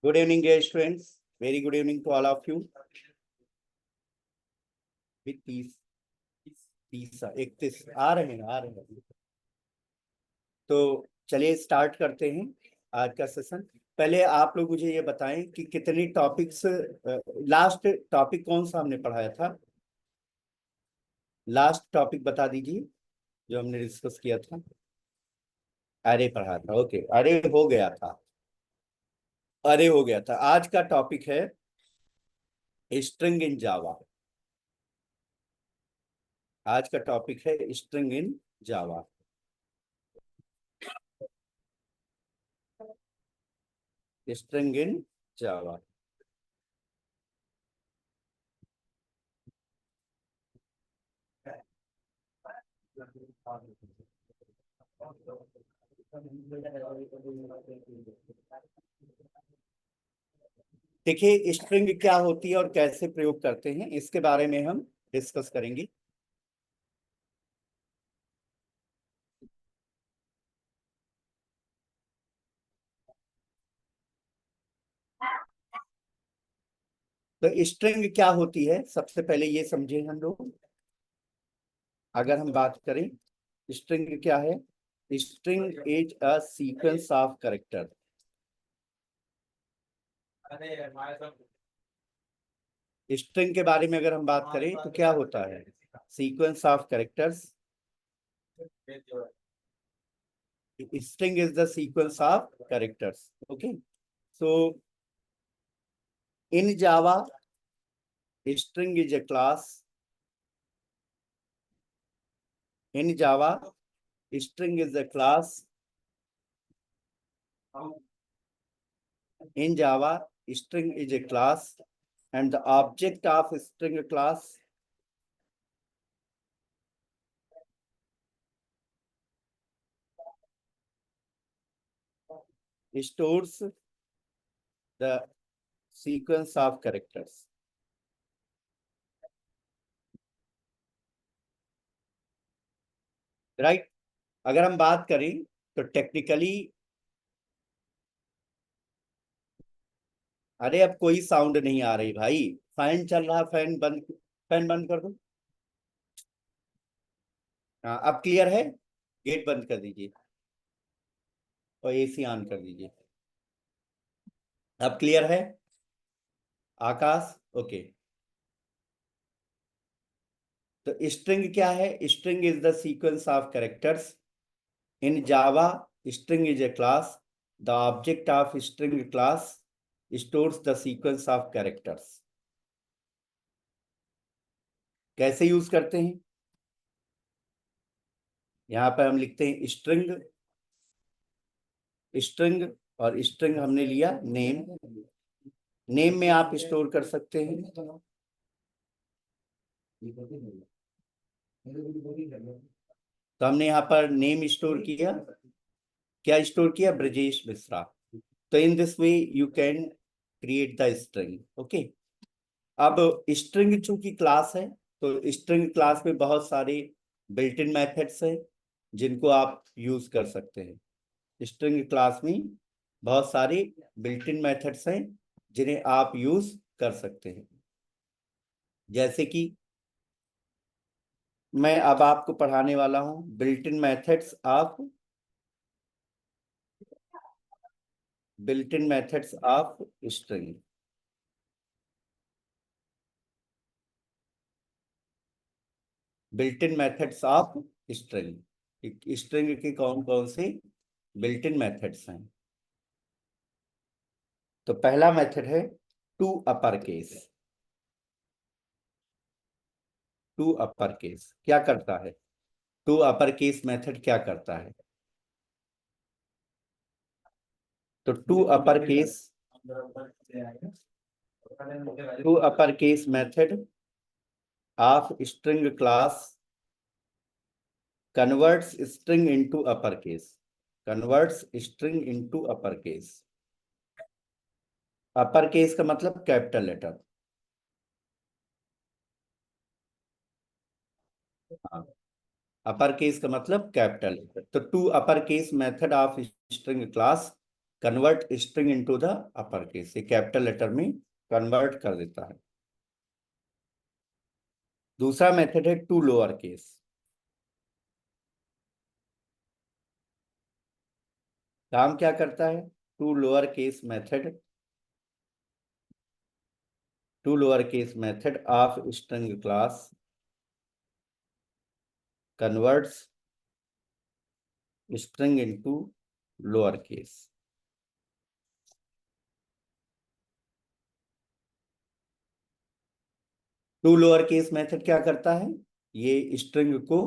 Good evening, dear students. Very good evening to all of you. With peace, 31 आ रहे हैं। तो चलिए start करते हैं आज का सेशन। पहले आप लोग मुझे ये बताएं कि कितनी टॉपिक्स, लास्ट टॉपिक कौन सा हमने पढ़ाया था। लास्ट टॉपिक बता दीजिए जो हमने डिस्कस किया था। अरे पढ़ा था, ओके। अरे हो गया था, अरे हो गया था। आज का टॉपिक है स्ट्रिंग इन जावा। आज का टॉपिक है string in Java. String in जावा। देखिए स्ट्रिंग क्या होती है और कैसे प्रयोग करते हैं, इसके बारे में हम डिस्कस करेंगे। तो स्ट्रिंग क्या होती है, सबसे पहले ये समझे हम लोग। अगर हम बात करें स्ट्रिंग क्या है, string is a sequence of character. String के बारे में अगर हम बात करें तो क्या होता है, sequence of characters. String is the sequence of characters. Okay, so in Java string is a class. In Java, string is a class. In Java, string is a class, and the object of string class stores the sequence of characters. Right? अगर हम बात करें तो technically, अरे अब कोई sound नहीं आ रही भाई। फैन चल रहा, फैन बंद कर दो। हाँ अब क्लियर है। गेट बंद कर दीजिए और एसी ऑन कर दीजिए। अब क्लियर है आकाश? ओके। तो स्ट्रिंग क्या है, string is the sequence of characters. In Java string is a class, the object of string class stores the sequence of characters. कैसे यूज करते हैं, यहाँ पर हम लिखते हैं स्ट्रिंग। स्ट्रिंग और स्ट्रिंग हमने लिया नेम। नेम में आप स्टोर कर सकते हैं। तो हमने यहाँ पर नेम स्टोर किया। क्या स्टोर किया? ब्रजेश मिश्रा। तो in this way you can create the string. Okay, अब स्ट्रिंग चूंकि क्लास है तो स्ट्रिंग क्लास में बहुत सारे बिल्ट इन मेथड्स हैं जिनको आप यूज कर सकते हैं। स्ट्रिंग क्लास में बहुत सारे बिल्ट इन मेथड्स हैं जिन्हें आप यूज कर सकते हैं। जैसे कि मैं अब आपको पढ़ाने वाला हूं built in methods of string. Built in methods of string. String के कौन कौन से बिल्ट इन मेथड्स हैं? तो पहला मेथड है to upper case. To upper case क्या करता है? टू अपर केस मेथड क्या करता है? तो to upper case method of string class converts string into upper case. Converts string into upper case. Upper case का मतलब कैपिटल लेटर। हाँ, अपर केस का मतलब कैपिटल लेटर। तो to upper case method of string class convert string into the upper case, ये capital letter में convert कर देता है। दूसरा मेथड है टू लोअर केस। काम क्या करता है? To lower case method, to lower case method of string class converts string into lower case. To lower case method क्या करता है? ये स्ट्रिंग को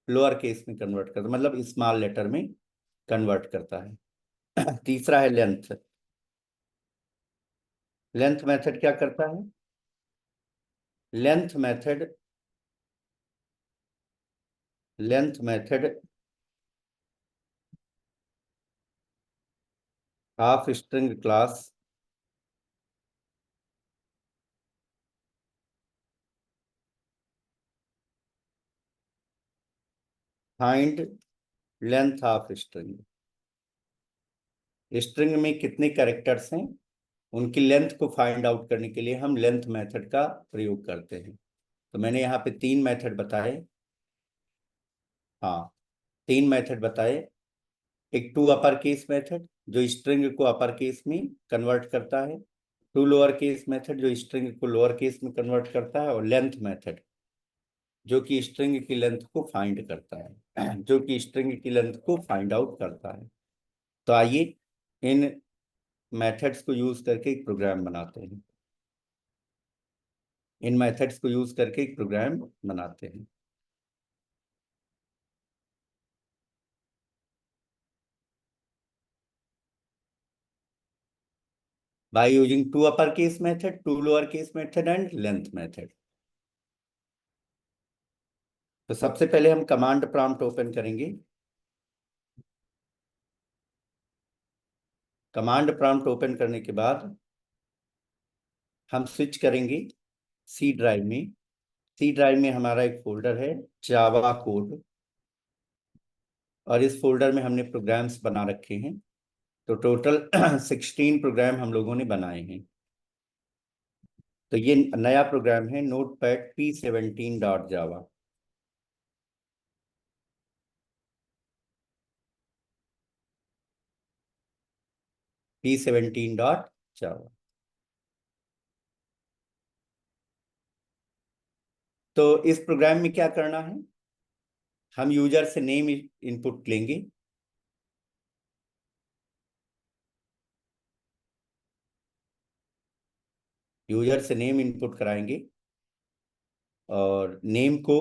लोअर केस में कन्वर्ट करता है, मतलब स्मॉल लेटर में कन्वर्ट करता है। तीसरा है लेंथ। लेंथ मेथड क्या करता है? Length method, length method of string class find length of string. String में कितने कैरेक्टर्स हैं, उनकी लेंथ को फाइंड आउट करने के लिए हम लेंथ मेथड का प्रयोग करते हैं। तो मैंने यहाँ पे तीन मेथड बताए। हाँ, तीन मेथड बताए। एक टू अपर केस मेथड जो स्ट्रिंग को अपर केस में कन्वर्ट करता है, टू लोअर केस मेथड जो स्ट्रिंग को लोअर केस में कन्वर्ट करता है, और लेंथ मेथड जो कि स्ट्रिंग की लेंथ को फाइंड करता है, जो कि स्ट्रिंग की लेंथ को फाइंड आउट करता है। तो आइए इन मेथड्स को यूज करके एक प्रोग्राम बनाते हैं। इन मेथड्स को यूज करके एक प्रोग्राम बनाते हैं। by using two uppercase method, two lowercase method and length method। तो सबसे पहले हम कमांड प्रॉम्प्ट ओपन करेंगे। कमांड प्रॉम्प्ट ओपन करने के बाद हम स्विच करेंगे सी ड्राइव में। सी ड्राइव में हमारा एक फोल्डर है जावा कोड, और इस फोल्डर में हमने प्रोग्राम्स बना रखे हैं। तो टोटल 16 प्रोग्राम हम लोगों ने बनाए हैं। तो ये नया प्रोग्राम है नोटपैड P17.java। P17.java। तो इस प्रोग्राम में क्या करना है? हम यूजर से नेम इनपुट लेंगे, यूजर से नेम इनपुट कराएंगे, और नेम को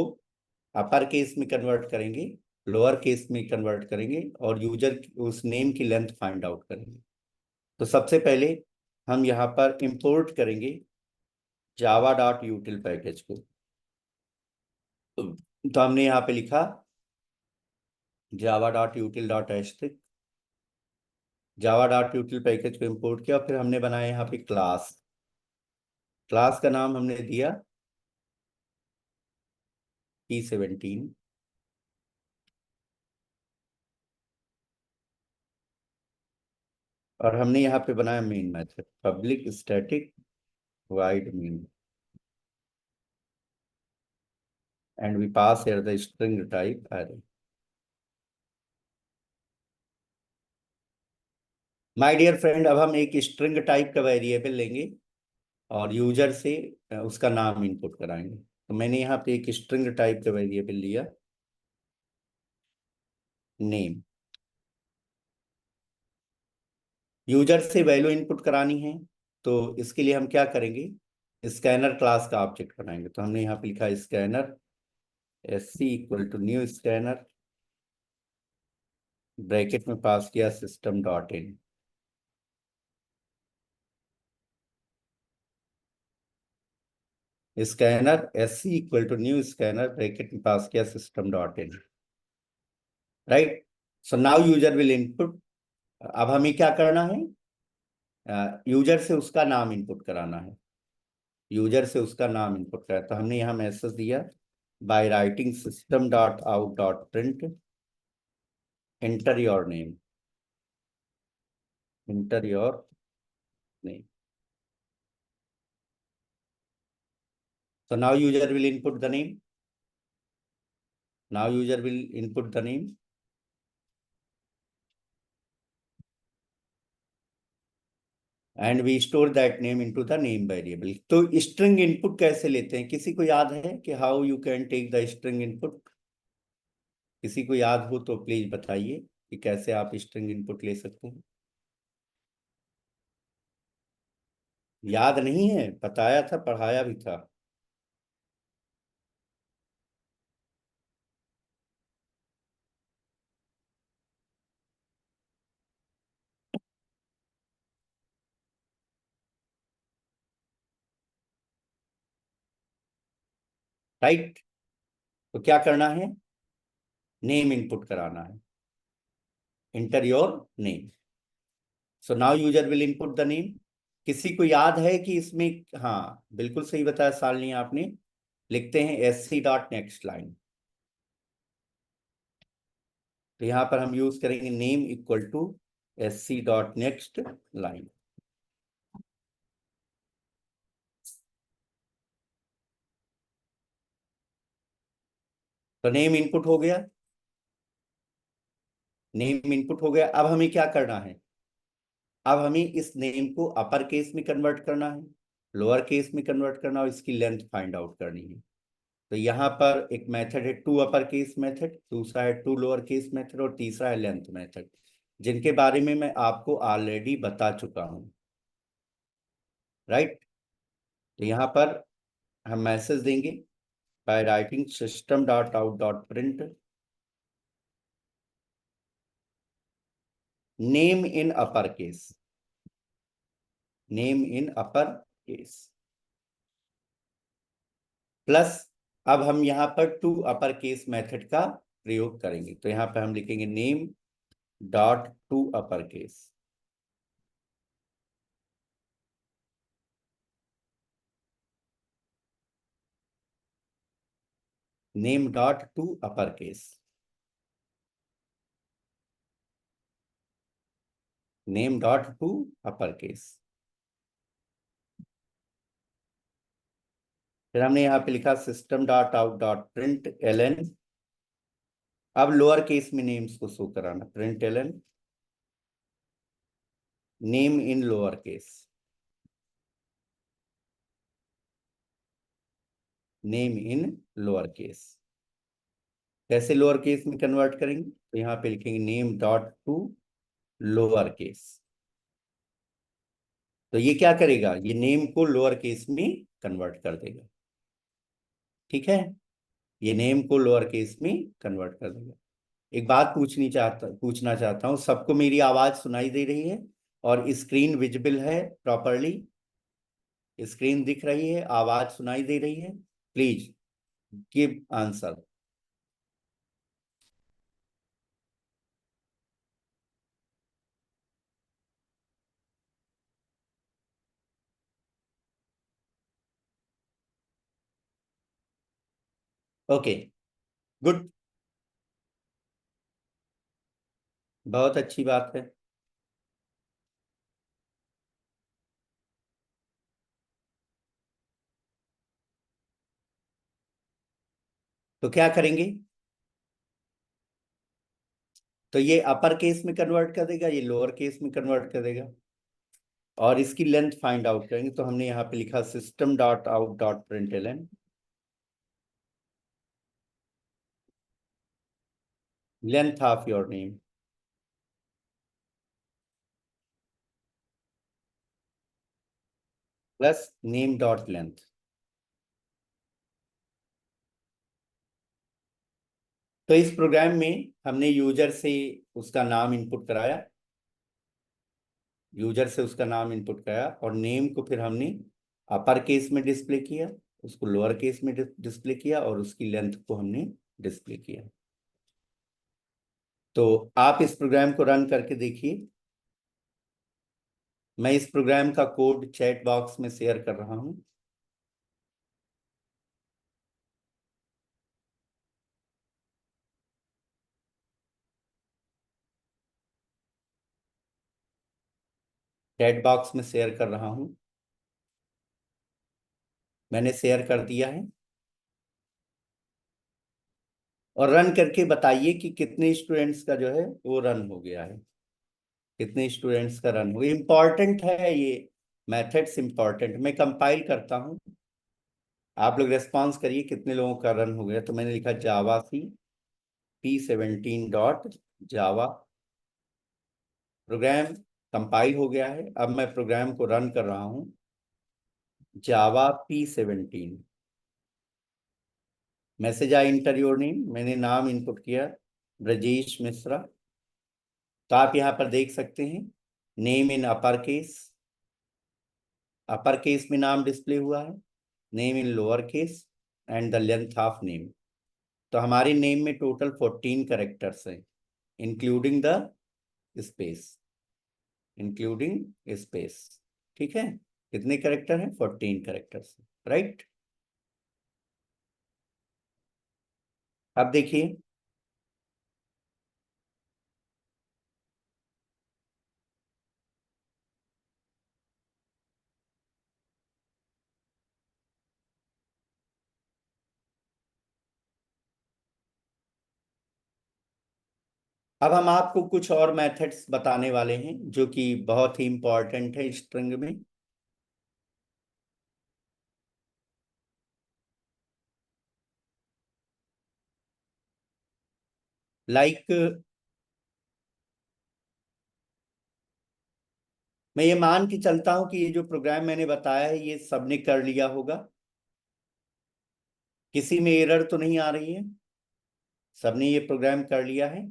अपर केस में कन्वर्ट करेंगे, लोअर केस में कन्वर्ट करेंगे, और यूजर उस नेम की लेंथ फाइंड आउट करेंगे। तो सबसे पहले हम यहाँ पर इंपोर्ट करेंगे java.util पैकेज को। तो हमने यहाँ पे लिखा java.util.h, java.util पैकेज को इंपोर्ट किया, और फिर हमने बनाया यहाँ पे क्लास। क्लास का नाम हमने दिया P17, और हमने यहाँ पे बनाया main method public static void main, and we pass here the string type array। My dear friend, अब हम एक स्ट्रिंग टाइप का वेरिएबल लेंगे और यूजर से उसका नाम इनपुट कराएंगे। तो मैंने यहाँ पे एक स्ट्रिंग टाइप का वेरिएबल लिया नेम। यूजर से वैल्यू इनपुट करानी है, तो इसके लिए हम क्या करेंगे? स्कैनर क्लास का ऑब्जेक्ट बनाएंगे। तो हमने यहाँ पे लिखा scanner SC equal to new scanner, bracket में पास किया system.in। Scanner SC equal to new scanner, bracket में पास किया system.in। Right, so now user will input. अब हमें क्या करना है? यूजर से उसका नाम इनपुट कराना है। यूजर से उसका नाम इनपुट करा, तो हमने यहाँ मैसेज दिया by writing system.out.print enter your name. enter your name. So now user will input the name. Now user will input the name. And we store that name into the name variable. तो string input कैसे लेते हैं? किसी को याद है कि how you can take the string input? किसी को याद हो तो प्लीज बताइए कि कैसे आप string input ले सकते हैं। याद नहीं है? बताया था, पढ़ाया भी था। राइट? तो क्या करना है? नेम इनपुट कराना है। Inter your name. So now user will input the name. किसी को याद है कि इसमें, हाँ बिल्कुल सही बताया शालिनी आपने, लिखते हैं SC डॉट नेक्स्ट लाइन। तो यहां पर हम यूज करेंगे name equal to SC dot next line. तो नेम इनपुट हो गया। नेम इनपुट हो गया। अब हमें क्या करना है? अब हमें इस नेम को अपर केस में कन्वर्ट करना है, लोअर केस में कन्वर्ट करना, और इसकी लेंथ फाइंड आउट करनी है। तो यहाँ पर एक मेथड है टू अपर केस मेथड, दूसरा है टू लोअर केस मेथड, और तीसरा है लेंथ मेथड, जिनके बारे में मैं आपको ऑलरेडी बता चुका हूं। राइट? तो यहाँ पर हम मैसेज देंगे bye writing system dot out dot print name in upper case, name in upper case plus, अब हम यहाँ पर टू अपर केस मेथड का प्रयोग करेंगे। तो यहाँ पर हम लिखेंगे name dot to upper case. Name dot to upper case. Name dot to upper case. फिर हमने यहाँ पे लिखा system dot out dot print LN. अब लोअर केस में नेम्स को शो कराना, print LN name in lower case, name in lower case. कैसे लोअर केस में कन्वर्ट करेंगे? तो यहाँ पे लिखेंगे name dot to lower case. तो ये क्या करेगा? ये नेम को लोअर केस में कन्वर्ट कर देगा। ठीक है? ये नेम को लोअर केस में कन्वर्ट कर देगा। एक बात पूछना चाहता हूं, सबको मेरी आवाज सुनाई दे रही है और स्क्रीन विजिबल है प्रॉपरली? स्क्रीन दिख रही है, आवाज सुनाई दे रही है? Please give answer. Okay, good, बहुत अच्छी बात है। तो क्या करेंगे? तो ये अपर केस में कन्वर्ट कर देगा, ये लोअर केस में कन्वर्ट कर देगा, और इसकी लेंथ फाइंड आउट करेंगे। तो हमने यहाँ पे लिखा system dot out dot println length of your name plus name dot length. तो इस प्रोग्राम में हमने यूजर से उसका नाम इनपुट कराया, यूजर से उसका नाम इनपुट कराया, और नेम को फिर हमने अपर केस में डिस्प्ले किया, उसको लोअर केस में डिस्प्ले किया, और उसकी लेंथ को हमने डिस्प्ले किया। तो आप इस प्रोग्राम को रन करके देखिए। मैं इस प्रोग्राम का कोड चैट बॉक्स में शेयर कर रहा हूं। चैट बॉक्स में शेयर कर रहा हूं। मैंने शेयर कर दिया है। और रन करके बताइए कि कितने स्टूडेंट्स का जो है वो रन हो गया है, कितने स्टूडेंट्स का रन हो गया। इंपॉर्टेंट है ये मेथड्स, इंपॉर्टेंट। मैं कंपाइल करता हूँ, आप लोग रेस्पॉन्स करिए कितने लोगों का रन हो गया। तो मैंने लिखा जावा सी p17.java, प्रोग्राम कंपाइल हो गया है। अब मैं प्रोग्राम को रन कर रहा हूँ। जावा p17, message I inter your name, मैंने नाम इनपुट किया ब्रजेश मिश्रा। तो आप यहाँ पर देख सकते हैं नेम इन अपर केस में नाम डिस्प्ले हुआ है, name in lower case and the length of name. तो हमारे नेम में टोटल 14 करेक्टर्स हैं, including the space, including space. ठीक है, कितने करेक्टर हैं? 14 करेक्टर्स, राइट। अब देखिए, अब हम आपको कुछ और मेथड्स बताने वाले हैं जो कि बहुत ही इंपॉर्टेंट है स्ट्रिंग में। लाइक मैं ये मान के चलता हूं कि ये जो प्रोग्राम मैंने बताया है ये सबने कर लिया होगा, किसी में एरर तो नहीं आ रही है, सबने ये प्रोग्राम कर लिया है।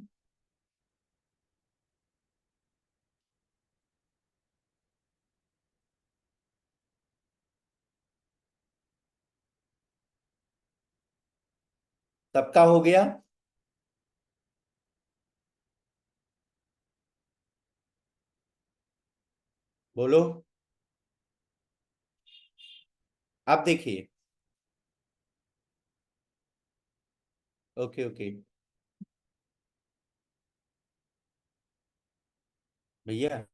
सबका हो गया? बोलो। आप देखिए, ओके ओके भैया।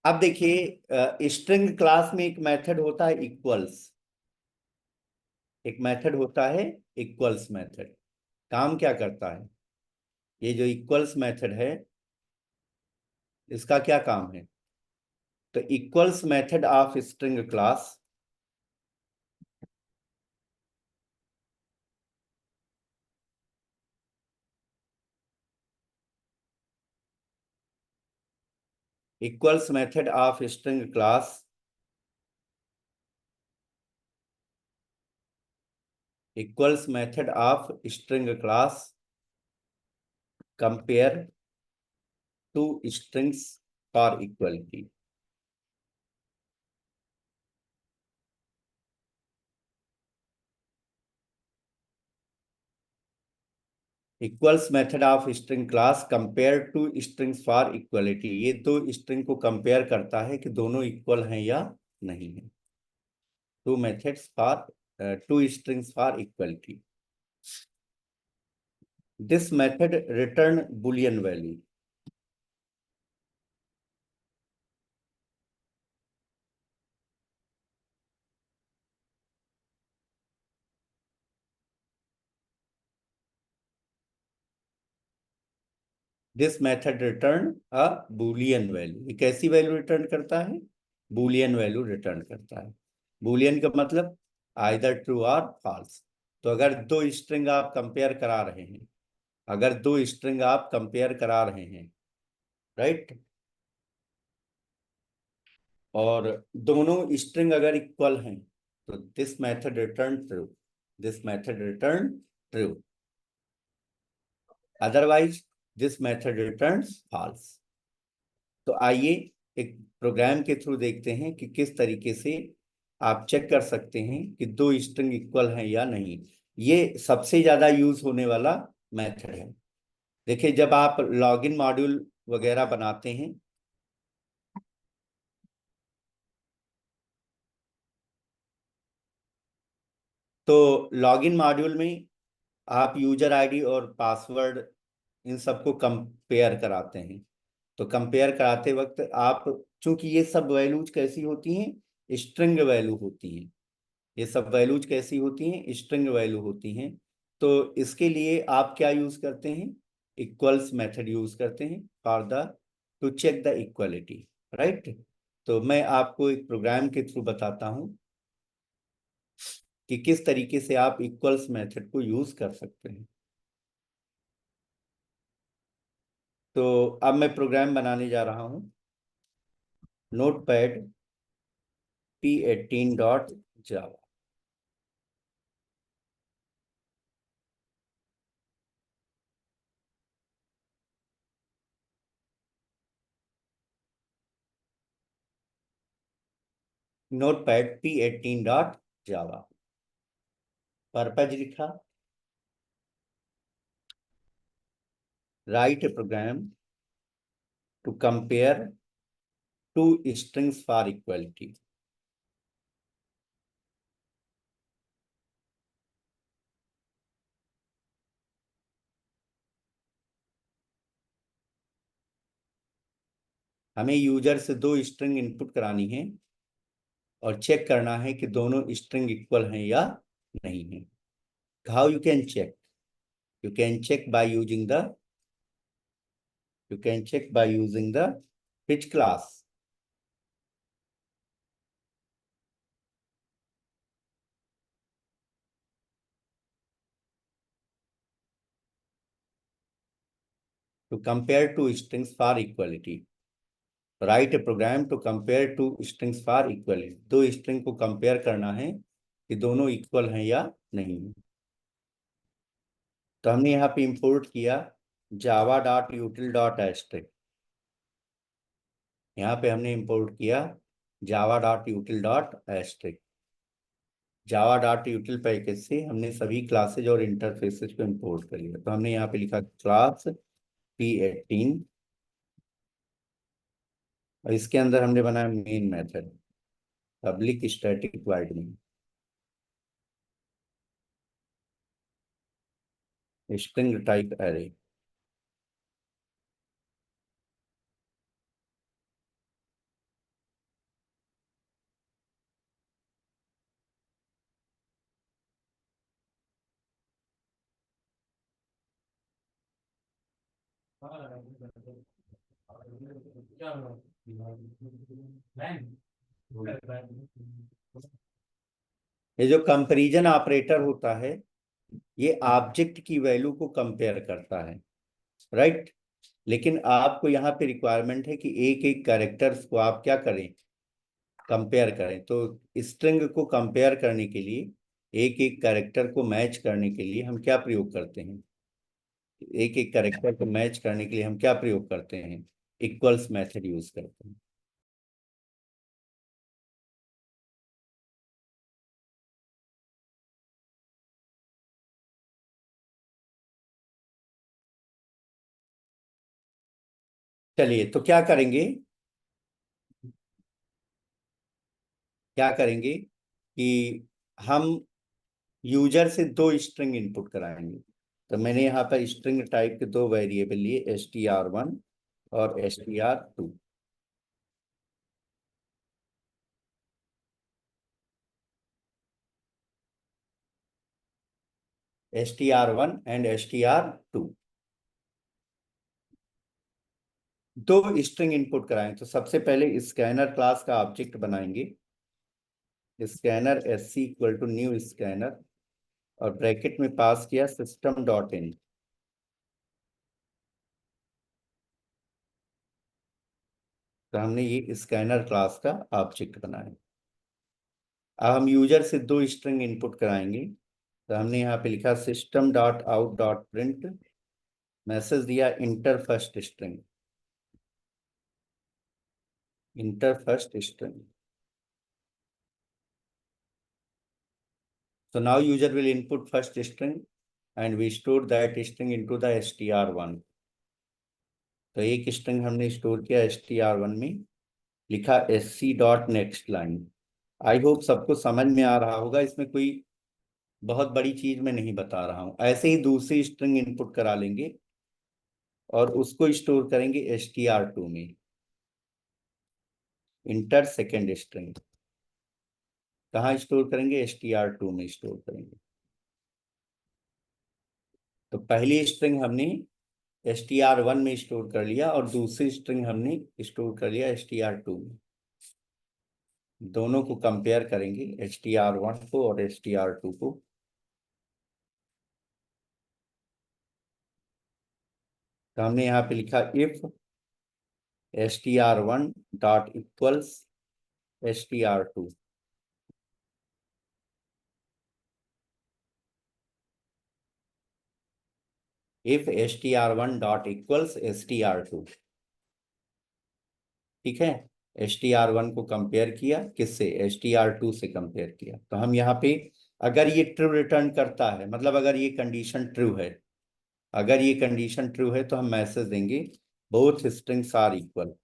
अब देखिए, स्ट्रिंग क्लास में एक मेथड होता है इक्वल्स, एक मेथड होता है इक्वल्स मेथड। काम क्या करता है? ये जो इक्वल्स मेथड है इसका क्या काम है? तो equals method of string class, equals method of string class, equals method of string class compare two strings for equality. Equals method of string class compare two strings for equality, ये दो string को compare करता है कि दोनों equal हैं या नहीं है। Two methods for to strings for equality. This method return Boolean value. This method return a Boolean value. ये कैसी वैल्यू रिटर्न करता है? बुलियन वैल्यू रिटर्न करता है। बुलियन का मतलब आइदर ट्रू और फॉल्स। तो अगर दो स्ट्रिंग आप कंपेयर करा रहे हैं, अगर दो स्ट्रिंग आप कंपेयर करा रहे हैं, राइट, और दोनों स्ट्रिंग अगर इक्वल हैं तो this method return true, this method return true, otherwise this method returns false. तो आइए एक प्रोग्राम के थ्रू देखते हैं कि किस तरीके से आप चेक कर सकते हैं कि दो स्ट्रिंग इक्वल हैं या नहीं। ये सबसे ज्यादा यूज होने वाला मेथड है। देखिए, जब आप लॉगिन मॉड्यूल वगैरह बनाते हैं तो लॉगिन मॉड्यूल में आप यूजर आईडी और पासवर्ड इन सबको कंपेयर कराते हैं। तो कंपेयर कराते वक्त आप, चूंकि ये सब वैल्यूज कैसी होती हैं, स्ट्रिंग वैल्यू होती हैं, ये सब वैल्यूज कैसी होती हैं, स्ट्रिंग वैल्यू होती हैं। तो इसके लिए आप क्या यूज करते हैं, इक्वल्स मेथड यूज करते हैं for the to check the equality, right. तो मैं आपको एक प्रोग्राम के थ्रू बताता हूं कि किस तरीके से आप इक्वल्स मेथड को यूज कर सकते हैं। तो अब मैं प्रोग्राम बनाने जा रहा हूं, notepad p18.java। Notepad p18.java, purpose लिखा, write a program to compare two strings for equality. हमें यूजर से दो स्ट्रिंग इनपुट करानी है और चेक करना है कि दोनों स्ट्रिंग इक्वल हैं या नहीं है। How you can check, you can check by using the you can check by using the which class, to compare two strings for equality, write a program to compare two strings for equality। दो string को compare करना है कि दोनों equal हैं या नहीं। तो हमने यहाँ पे इंपोर्ट किया java.util.asterisk, यहाँ पे हमने इंपोर्ट किया java.util.asterisk। java.util पैकेज से हमने सभी क्लासेज और इंटरफेसेस को इंपोर्ट कर लिया। तो हमने यहाँ पे लिखा क्लास p18 और इसके अंदर हमने बनाया main method public static void में स्ट्रिंग टाइप एरे। ये जो कंपैरिजन ऑपरेटर होता है, ये ऑब्जेक्ट की वैल्यू को कंपेयर करता है, राइट। लेकिन आपको यहाँ पे रिक्वायरमेंट है कि एक एक कैरेक्टर्स को आप क्या करें, कंपेयर करें। तो स्ट्रिंग को कंपेयर करने के लिए, एक एक कैरेक्टर को मैच करने के लिए हम क्या प्रयोग करते हैं, एक एक कैरेक्टर को मैच करने के लिए हम क्या प्रयोग करते हैं, इक्वल्स मेथड यूज करते हैं। चलिए, तो क्या करेंगे, क्या करेंगे कि हम यूजर से दो स्ट्रिंग इनपुट कराएंगे। तो मैंने यहाँ पर स्ट्रिंग टाइप के दो वेरिएबल लिए, str1 और str2। str1 एंड str2 दो स्ट्रिंग इनपुट कराएं। तो सबसे पहले स्कैनर क्लास का ऑब्जेक्ट बनाएंगे, scanner sc equal to new scanner और ब्रैकेट में पास किया सिस्टम डॉट इन। तो हमने ये स्कैनर क्लास का ऑब्जेक्ट बनाया। अब हम यूजर से दो स्ट्रिंग इनपुट कराएंगे। तो हमने यहाँ पे लिखा system dot out dot print, message दिया enter first string, enter first string. So now user will input first string and we store that string into the str1। तो एक स्ट्रिंग हमने स्टोर किया str1 में, लिखा sc dot next line. I hope सबको समझ में आ रहा होगा, इसमें कोई बहुत बड़ी चीज मैं नहीं बता रहा हूं। ऐसे ही दूसरी स्ट्रिंग इनपुट करा लेंगे, और उसको स्टोर करेंगे str2 में, इंटर सेकेंड स्ट्रिंग। कहाँ स्टोर करेंगे? str2 में स्टोर करेंगे। तो पहली स्ट्रिंग हमने str1 में स्टोर कर लिया और दूसरी स्ट्रिंग हमने स्टोर कर लिया str2 में। दोनों को कंपेयर करेंगे, str1 को और str2 को। तो हमने यहाँ पे लिखा if str1 dot equals str2। If str1 dot equals str2, ठीक है। str1 को कंपेयर किया किससे? str2 से कंपेयर किया। तो हम यहाँ पे अगर ये ट्रू रिटर्न करता है, मतलब अगर ये कंडीशन ट्रू है, अगर ये कंडीशन ट्रू है तो हम मैसेज देंगे both strings are equal.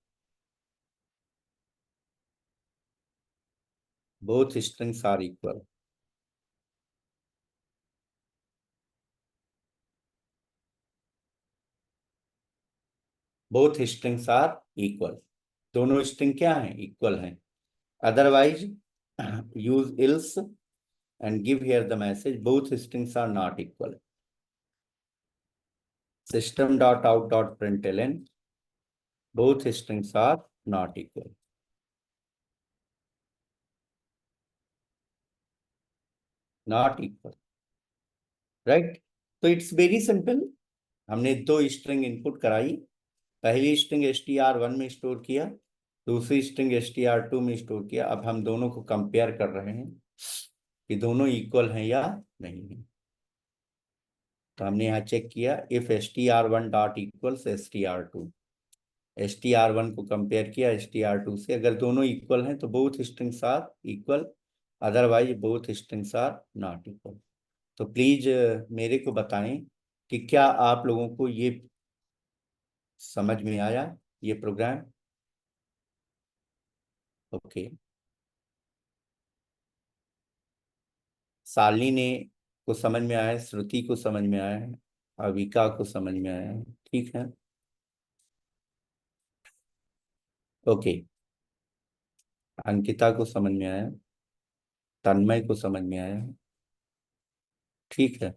Both strings are equal. Both strings are equal. दोनों स्ट्रिंग क्या हैं? इक्वल हैं। Otherwise use else and give here the message both strings are not equal. System dot out dot println both strings are not equal। Not equal, right. तो it's very simple. हमने दो string input कराई, पहली string str1 में store किया, दूसरी string str2 में store किया। अब हम दोनों को कंपेयर कर रहे हैं कि दोनों इक्वल हैं या नहीं है। तो हमने यहाँ चेक किया if str1 dot equals str2। str1 को कंपेयर किया str2 से, अगर दोनों इक्वल हैं तो both strings are equal, otherwise both strings are not equal. तो प्लीज मेरे को बताएं कि क्या आप लोगों को ये समझ में आया, ये प्रोग्राम? ओके। शालिनी ने को समझ में आया है, श्रुति को समझ में आया है, अविका को समझ में आया है, ठीक है। ओके, अंकिता को समझ में आया, तन्मय को समझ में आया, ठीक है।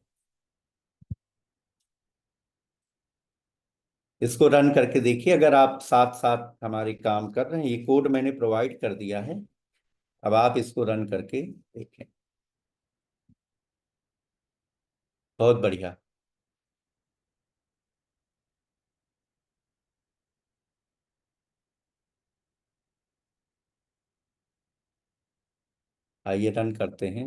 इसको रन करके देखिए, अगर आप साथ साथ हमारे काम कर रहे हैं। ये कोड मैंने प्रोवाइड कर दिया है, अब आप इसको रन करके देखें। बहुत बढ़िया। आइए रन करते हैं।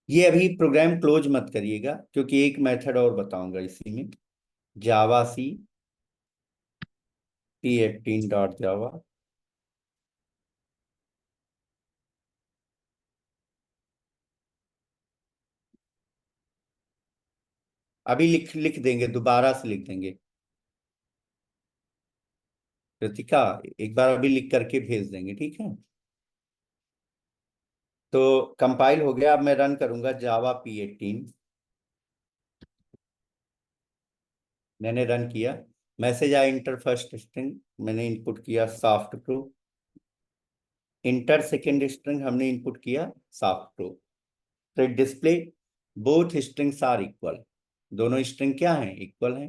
ये अभी प्रोग्राम क्लोज मत करिएगा, क्योंकि एक मेथड और बताऊंगा इसी में, जावा सी p18 डॉट जावा। अभी लिख लिख देंगे, दोबारा से लिख देंगे। कृतिका, एक बार अभी लिख करके भेज देंगे, ठीक है। तो कंपाइल हो गया, अब मैं रन करूंगा जावा p18। मैंने रन किया, मैसेज आया इंटर फर्स्ट स्ट्रिंग, मैंने इनपुट किया soft true. Enter second string हमने इनपुट किया सॉफ्ट ट्रू। तो display both strings are equal. दोनों स्ट्रिंग क्या हैं? इक्वल हैं।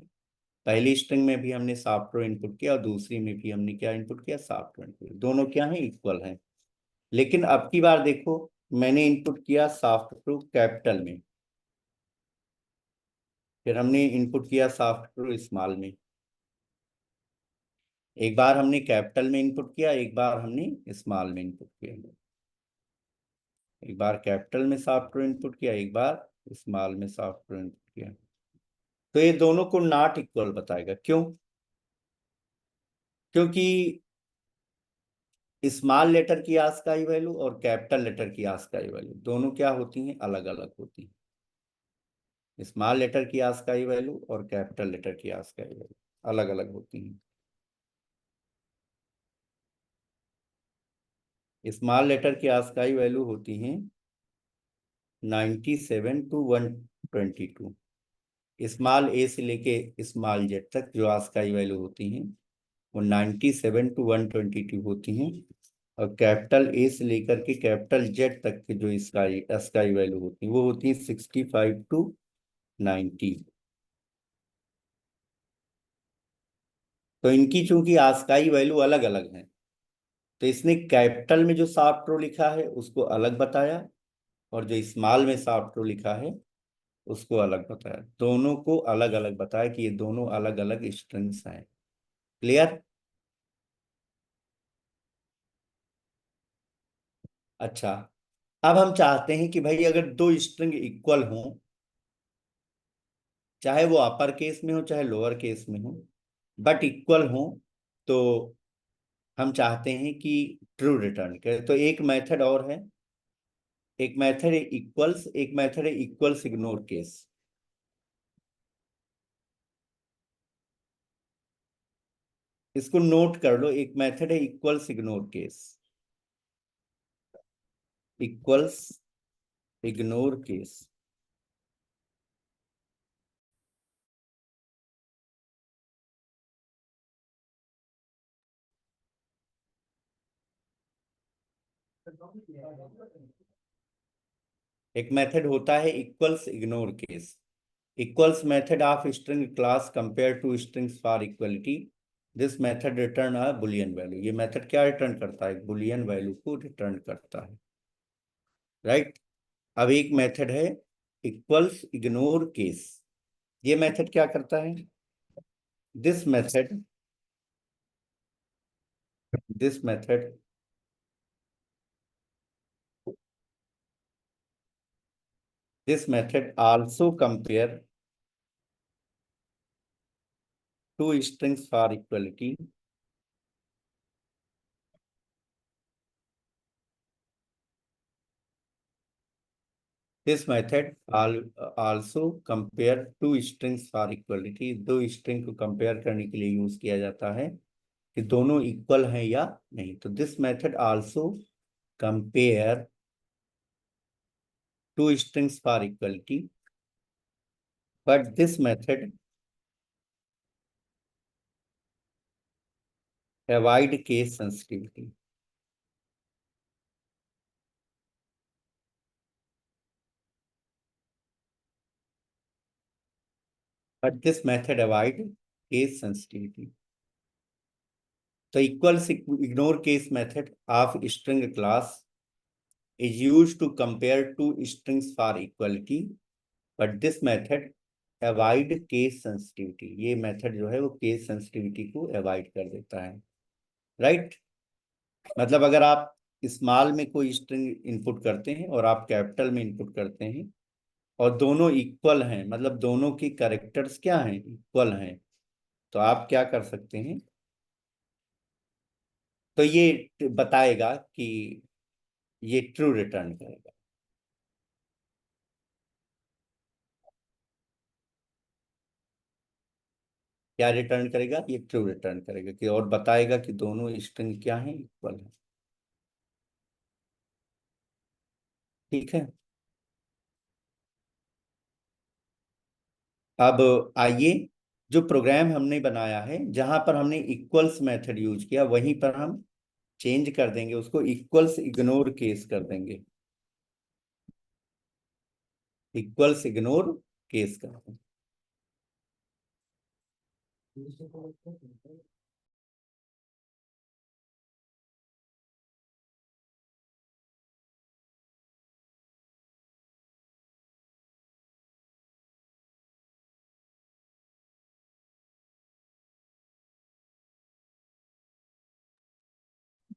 पहली स्ट्रिंग में भी हमने सॉफ्ट ट्रू इनपुट किया और दूसरी में भी हमने क्या इनपुट किया? Soft true input. दोनों क्या हैं? इक्वल हैं। लेकिन अब की बार देखो, मैंने इनपुट किया सॉफ्ट ट्रू कैपिटल में, फिर हमने इनपुट किया सॉफ्ट ट्रू स्मॉल में। एक बार हमने कैपिटल में इनपुट किया, एक बार हमने स्मॉल में इनपुट किया। एक बार कैपिटल में सॉफ्ट ट्रू इनपुट किया, एक बार स्मॉल में सॉफ्ट ट्रू इनपुट किया। तो ये दोनों को नॉट इक्वल बताएगा। क्यों? क्योंकि स्मॉल लेटर की आस्काई वैल्यू और कैपिटल लेटर की आस्काई वैल्यू दोनों क्या होती हैं? अलग अलग होती हैं। स्मॉल लेटर की आस्काई वैल्यू और कैपिटल लेटर की आस्काई वैल्यू अलग अलग होती हैं। स्मॉल लेटर की आस्काई वैल्यू होती हैं 97 to 122, स्मॉल ए से लेके स्मॉल जेड तक जो आस्काई वैल्यू होती हैं वो 97 टू 122 होती हैं, और कैपिटल ए से लेकर के कैपिटल जेड तक के जो स्काई स्काई वैल्यू होती हैं वो होती है 65 टू 90। तो इनकी चूंकि आस्काई वैल्यू अलग अलग है, तो इसने कैपिटल में जो सॉफ्ट रो लिखा है उसको अलग बताया, और जो स्मॉल में सॉफ्ट रो लिखा है उसको अलग बताया, दोनों को अलग अलग बताया कि ये दोनों अलग अलग स्ट्रिंग्स हैं। क्लियर? अच्छा, अब हम चाहते हैं कि भाई अगर दो स्ट्रिंग इक्वल हों, चाहे वो अपर केस में हो चाहे लोअर केस में हो, बट इक्वल हो, तो हम चाहते हैं कि ट्रू रिटर्न करें। तो एक मेथड और है, एक मेथड है इक्वल्स, एक मेथड है इक्वल्स इग्नोर केस। इसको नोट कर लो, एक मेथड है equals ignore case, equals ignore case. एक मेथड होता है equals ignore case, equals method of string class compared to strings for equality. This method return a boolean value. ये method क्या return करता है? बुलियन वैल्यू को return करता है, राइट? अब एक मेथड है इक्वल्स इग्नोर केस। ये मेथड क्या करता है? This method this method this method also compare two strings for equality. This method also compare two strings for equality. दो स्ट्रिंग को कंपेयर करने के लिए यूज किया जाता है कि दोनों इक्वल हैं या नहीं। तो this method also compare two strings for equality, but this method avoid case sensitivity. But this method avoid case sensitivity. तो equals ignore case method of string class is used to compare two strings for equality, but this method avoid case sensitivity. ये method जो है वो case sensitivity को avoid कर देता है, right? मतलब अगर आप स्मॉल में कोई स्ट्रिंग इनपुट करते हैं और आप कैपिटल में इनपुट करते हैं और दोनों इक्वल हैं, मतलब दोनों की कैरेक्टर्स क्या हैं? इक्वल हैं, तो आप क्या कर सकते हैं? तो ये बताएगा कि ये ट्रू रिटर्न करेगा। क्या रिटर्न करेगा? ये ट्रू रिटर्न करेगा कि, और बताएगा कि दोनों स्ट्रिंग क्या हैं? इक्वल है। ठीक है। अब आइए, जो प्रोग्राम हमने बनाया है जहां पर हमने इक्वल्स मेथड यूज किया वहीं पर हम चेंज कर देंगे, उसको इक्वल्स इग्नोर केस कर देंगे, इक्वल्स इग्नोर केस कर देंगे।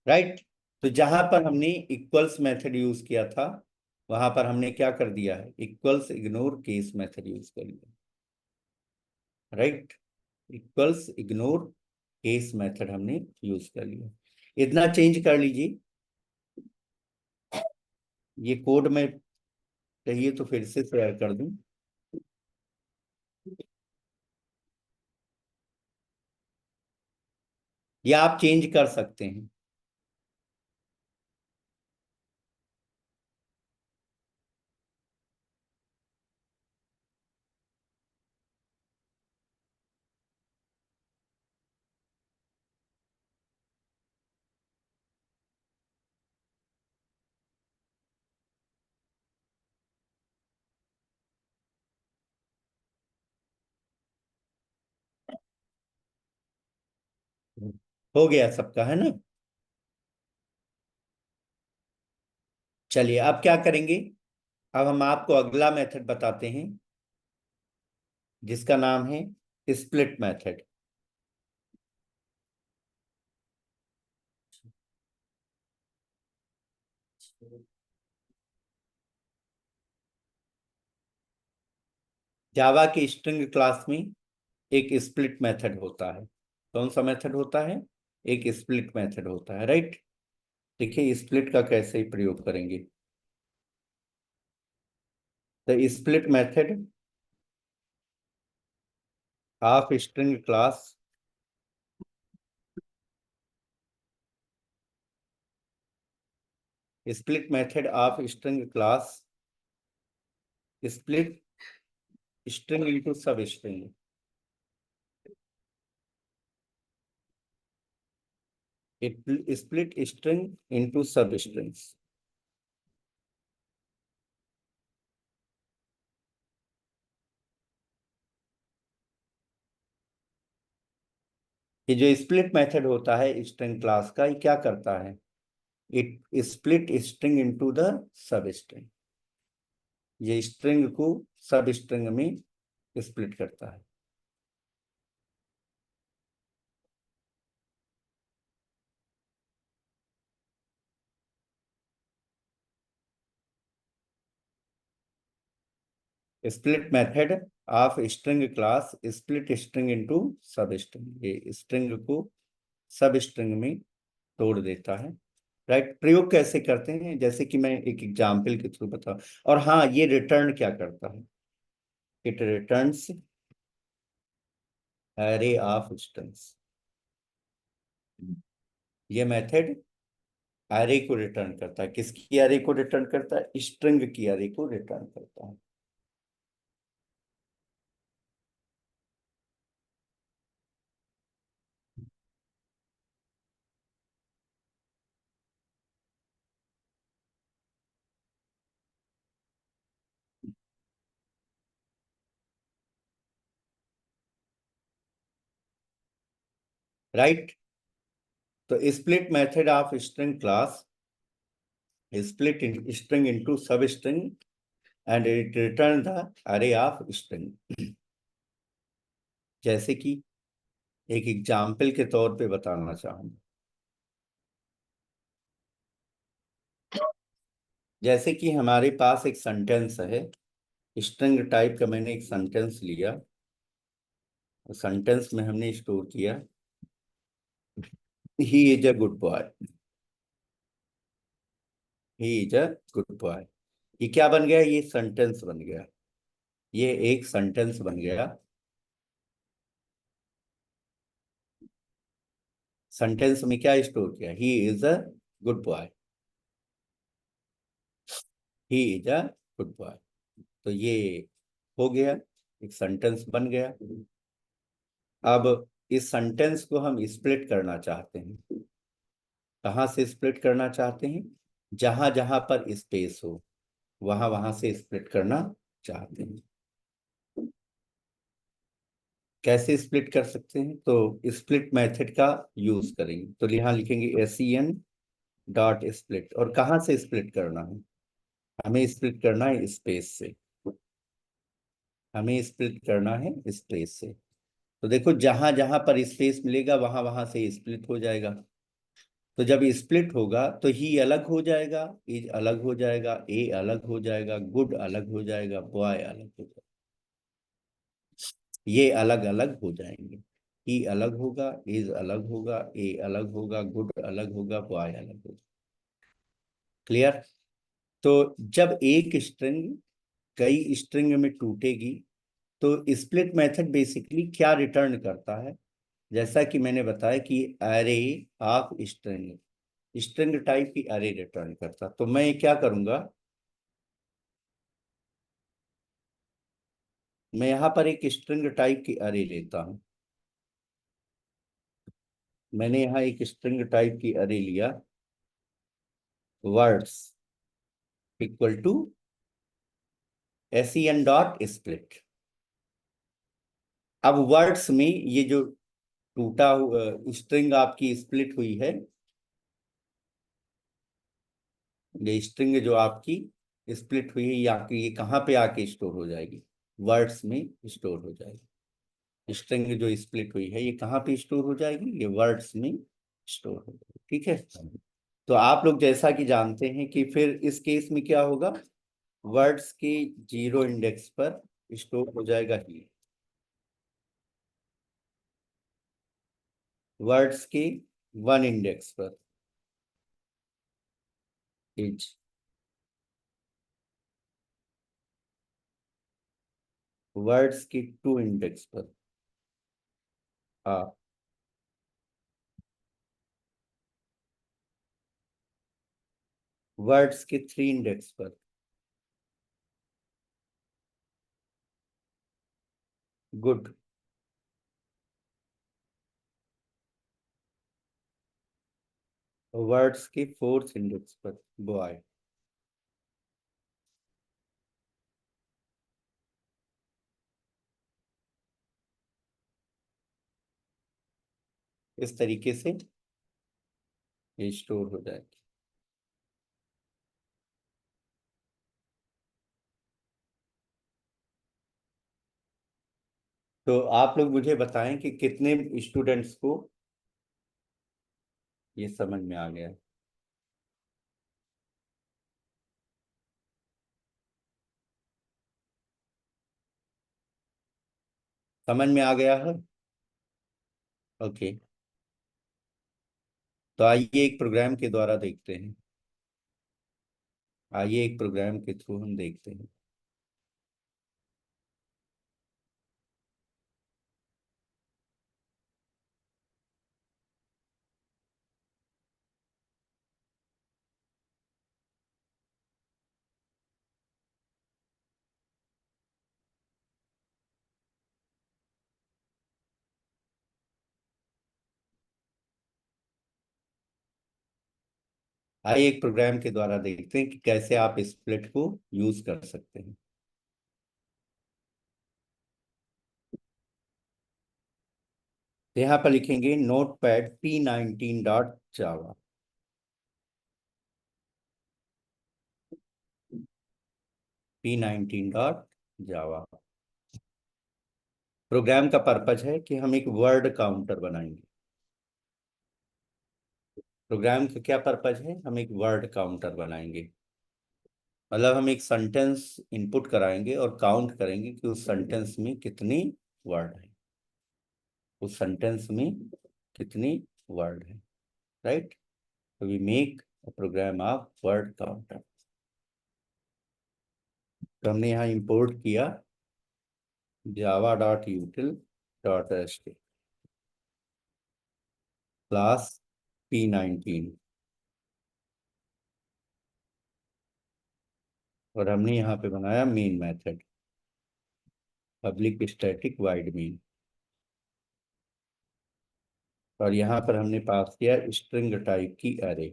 राइट? तो जहां पर हमने इक्वल्स मेथड यूज किया था वहां पर हमने क्या कर दिया है? Equals ignore case method use कर लिया, right? Equals ignore case method हमने यूज कर लिया। इतना चेंज कर लीजिए। ये कोड में चाहिए तो फिर से शेयर कर दूं। या आप चेंज कर सकते हैं। हो गया सबका, है ना? चलिए अब क्या करेंगे, अब हम आपको अगला मेथड बताते हैं जिसका नाम है स्प्लिट मेथड। जावा के स्ट्रिंग क्लास में एक स्प्लिट मेथड होता है। कौन सा मेथड होता है? एक स्प्लिट मेथड होता है, राइट? देखिए स्प्लिट का कैसे प्रयोग करेंगे। The split method of string class split method of string class split string into substring। It split string into substrings। ये जो स्प्लिट मेथड होता है स्ट्रिंग क्लास का, ये क्या करता है? It split string into the sub string. ये स्ट्रिंग को सब स्ट्रिंग में स्प्लिट करता है। Split method of string class split string into सब स्ट्रिंग। ये स्ट्रिंग को सब स्ट्रिंग में तोड़ देता है, राइट? प्रयोग कैसे करते हैं, जैसे कि मैं एक एग्जाम्पल के थ्रू बता। और हाँ, ये रिटर्न क्या करता है? It returns array of strings. ये मेथड एरे को रिटर्न करता है। किसकी एरे को रिटर्न करता है? स्ट्रिंग की एरे को रिटर्न करता है। राइट? तो split method of string class split in string into substring and it return the array of string। जैसे कि एक एग्जाम्पल के तौर पे बताना चाहूंगा, जैसे कि हमारे पास एक सेंटेंस है, स्ट्रिंग टाइप का मैंने एक सेंटेंस लिया। सेंटेंस में हमने स्टोर किया he is a good boy. He is a good boy. ये क्या बन गया? ये सेंटेंस बन गया। ये एक सेंटेंस बन गया। सेंटेंस में क्या स्टोर किया? He is a good boy. He is a good boy. तो ये हो गया, एक सेंटेंस बन गया। अब इस सेंटेंस को हम स्प्लिट करना चाहते हैं। कहाँ से स्प्लिट करना चाहते हैं? जहां जहां पर स्पेस हो वहां वहां से स्प्लिट करना चाहते हैं। कैसे स्प्लिट कर सकते हैं? तो स्प्लिट मेथड का यूज करेंगे। तो यहाँ लिखेंगे SEN डॉट स्प्लिट। और कहाँ से स्प्लिट करना है? हमें स्प्लिट करना है स्पेस से। हमें स्प्लिट करना है स्पेस से। तो देखो जहां जहां पर स्पेस मिलेगा वहां वहां से स्प्लिट हो जाएगा। तो जब स्प्लिट होगा तो ही अलग हो जाएगा, इज अलग हो जाएगा, ए अलग हो जाएगा, गुड अलग हो जाएगा, बॉय अलग हो जाएगा। ये अलग अलग हो जाएंगे। ही अलग होगा, इज अलग होगा, ए अलग होगा, गुड अलग होगा, बॉय अलग होगा। क्लियर? तो जब एक स्ट्रिंग कई स्ट्रिंग में टूटेगी तो स्प्लिट मेथड बेसिकली क्या रिटर्न करता है? जैसा कि मैंने बताया कि array of string, string type की एरे रिटर्न करता। तो मैं क्या करूंगा, मैं यहां पर एक स्ट्रिंग टाइप की एरे लेता हूं। मैंने यहाँ एक स्ट्रिंग टाइप की एरे लिया, words equal to SEN dot split. अब वर्ड्स में ये जो टूटा स्ट्रिंग आपकी स्प्लिट हुई है, ये स्ट्रिंग जो आपकी स्प्लिट हुई है या कि ये कहाँ पे आके स्टोर हो जाएगी, वर्ड्स में स्टोर हो जाएगी। स्ट्रिंग जो स्प्लिट हुई है ये कहाँ पे स्टोर हो जाएगी, ये वर्ड्स में स्टोर हो जाएगी। ठीक है, तो आप लोग जैसा कि जानते हैं कि फिर इस केस में क्या होगा, वर्ड्स के 0 इंडेक्स पर स्टोर हो जाएगा ही, वर्ड्स के 1 इंडेक्स पर इज, वर्ड्स के 2 इंडेक्स पर आ, वर्ड्स के 3 इंडेक्स पर गुड, वर्ड्स के 4th इंडेक्स पर बॉय। इस तरीके से ये स्टोर हो जाएगी। तो आप लोग मुझे बताएं कि कितने स्टूडेंट्स को ये समझ में आ गया है? समझ में आ गया है? ओके, तो आइए एक प्रोग्राम के द्वारा देखते हैं, आइए एक प्रोग्राम के थ्रू हम देखते हैं। आइए एक प्रोग्राम के द्वारा देखते हैं कि कैसे आप स्प्लिट को यूज कर सकते हैं। तो यहाँ पर लिखेंगे notepad P19.java, P19.java। Program का पर्पज है कि हम एक वर्ड काउंटर बनाएंगे। प्रोग्राम का क्या पर्पज है, हम एक वर्ड काउंटर बनाएंगे, मतलब हम एक सेंटेंस इनपुट कराएंगे और काउंट करेंगे कि उस सेंटेंस में कितने वर्ड हैं, उस सेंटेंस में कितने वर्ड हैं, राइट। तो we make a program of word counter. तो हमने यहाँ इंपोर्ट किया java.util.st क्लास P19, और हमने यहाँ पे बनाया main method public static void main, और यहाँ पर हमने पास किया स्ट्रिंग टाइप की अरे।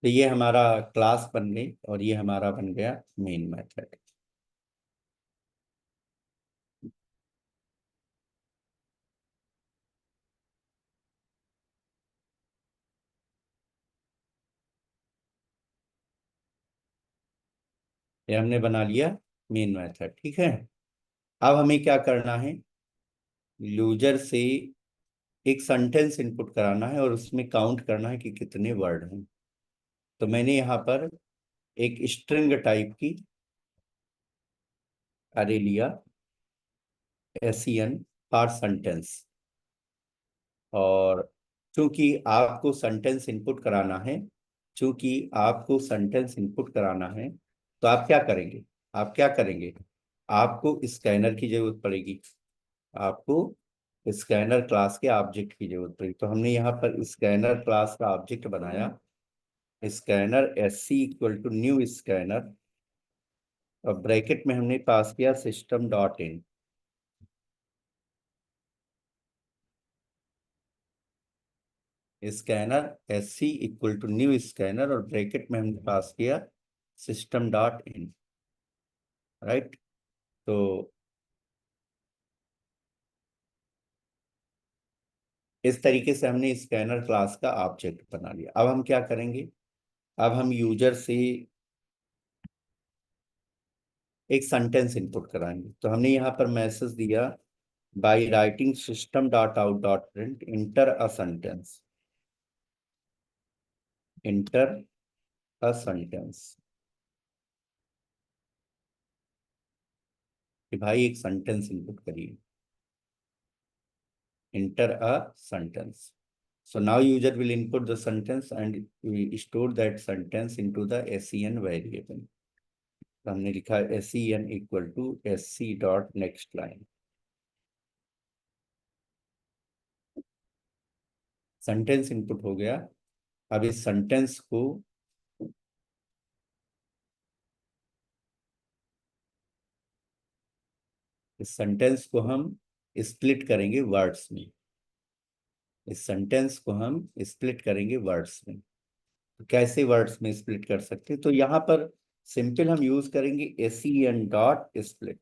तो ये हमारा क्लास बन गई और ये हमारा बन गया मेन मेथड। ये हमने बना लिया मेन मेथड, ठीक है। अब हमें क्या करना है, यूजर से एक सेंटेंस इनपुट कराना है और उसमें काउंट करना है कि कितने वर्ड हैं। तो मैंने यहाँ पर एक स्ट्रिंग टाइप की अरे लिया, SEN फॉर सेंटेंस, और चूंकि आपको सेंटेंस इनपुट कराना है, चूंकि आपको सेंटेंस इनपुट कराना है, तो आप क्या करेंगे, आप क्या करेंगे, आपको स्कैनर की जरूरत पड़ेगी, आपको स्कैनर क्लास के ऑब्जेक्ट की जरूरत पड़ेगी। तो हमने यहाँ पर स्कैनर क्लास का ऑब्जेक्ट बनाया, scanner SC equal to new scanner, और ब्रैकेट में हमने पास किया system.in, scanner SC equal to new scanner, और ब्रैकेट में हमने पास किया system.in, राइट। तो इस तरीके से हमने स्कैनर क्लास का ऑब्जेक्ट बना लिया। अब हम क्या करेंगे, अब हम यूजर से एक सेंटेंस इनपुट कराएंगे। तो हमने यहाँ पर मैसेज दिया, by writing system dot out dot print enter a sentence, enter a sentence, कि भाई एक सेंटेंस इनपुट करिए, inter a sentence. So now user will input the sentence and we store that sentence into the SEN variable. तो हमने लिखा SEN equal to SC dot next line. Sentence input हो गया। अब इस सेंटेंस को हम स्प्लिट करेंगे वर्ड्स में। इस सेंटेंस को हम स्प्लिट करेंगे वर्ड्स में। तो कैसे वर्ड्स में स्प्लिट कर सकते हैं, तो यहाँ पर सिंपल हम यूज करेंगे SEN डॉट स्प्लिट।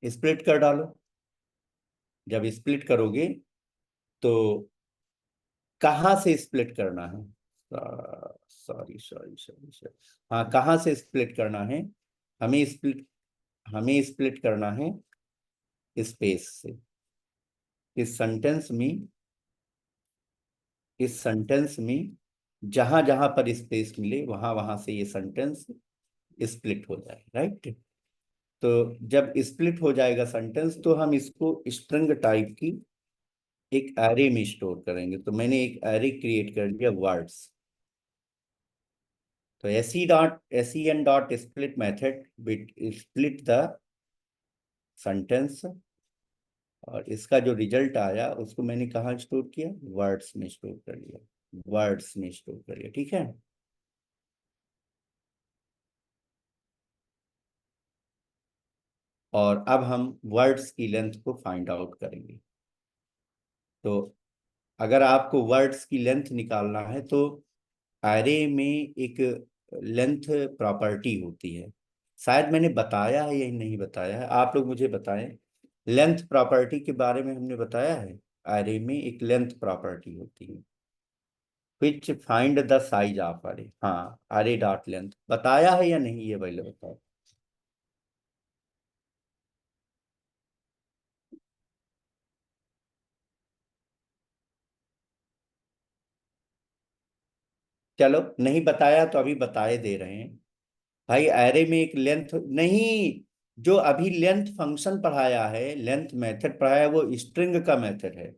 स्प्लिट कर डालो। जब स्प्लिट करोगे तो कहाँ से स्प्लिट करना है, सॉरी सॉरी सॉरी सॉरी, हाँ कहाँ से स्प्लिट करना है, हमें स्प्लिट हमें स्प्लिट करना है स्पेस से। इस सेंटेंस में इस सेंटेंस में जहां जहां पर स्पेस मिले वहां वहां से ये सेंटेंस स्प्लिट हो जाए, राइट। तो जब स्प्लिट हो जाएगा सेंटेंस तो हम इसको स्ट्रिंग टाइप की एक एरे में स्टोर करेंगे। तो मैंने एक एरे क्रिएट कर दिया वर्ड्स। तो SEN dot split method with split the sentence, और इसका जो रिजल्ट आया उसको मैंने कहाँ स्टोर किया, वर्ड्स में स्टोर कर लिया, वर्ड्स में स्टोर कर लिया, ठीक है। और अब हम वर्ड्स की लेंथ को फाइंड आउट करेंगे। तो अगर आपको वर्ड्स की लेंथ निकालना है तो एरे में एक लेंथ प्रॉपर्टी होती है। शायद मैंने बताया है या नहीं बताया है, आप लोग मुझे बताएं। लेंथ प्रॉपर्टी के बारे में हमने बताया है। एरे में एक लेंथ प्रॉपर्टी होती है विच फाइंड द साइज ऑफ अरे। हाँ, अरे डॉट लेंथ बताया है या नहीं, ये पहले बताओ। चलो नहीं बताया तो अभी बताए दे रहे हैं। भाई एरे में एक लेंथ नहीं, जो अभी लेंथ फंक्शन पढ़ाया है, लेंथ मेथड पढ़ाया है, वो स्ट्रिंग का मेथड है।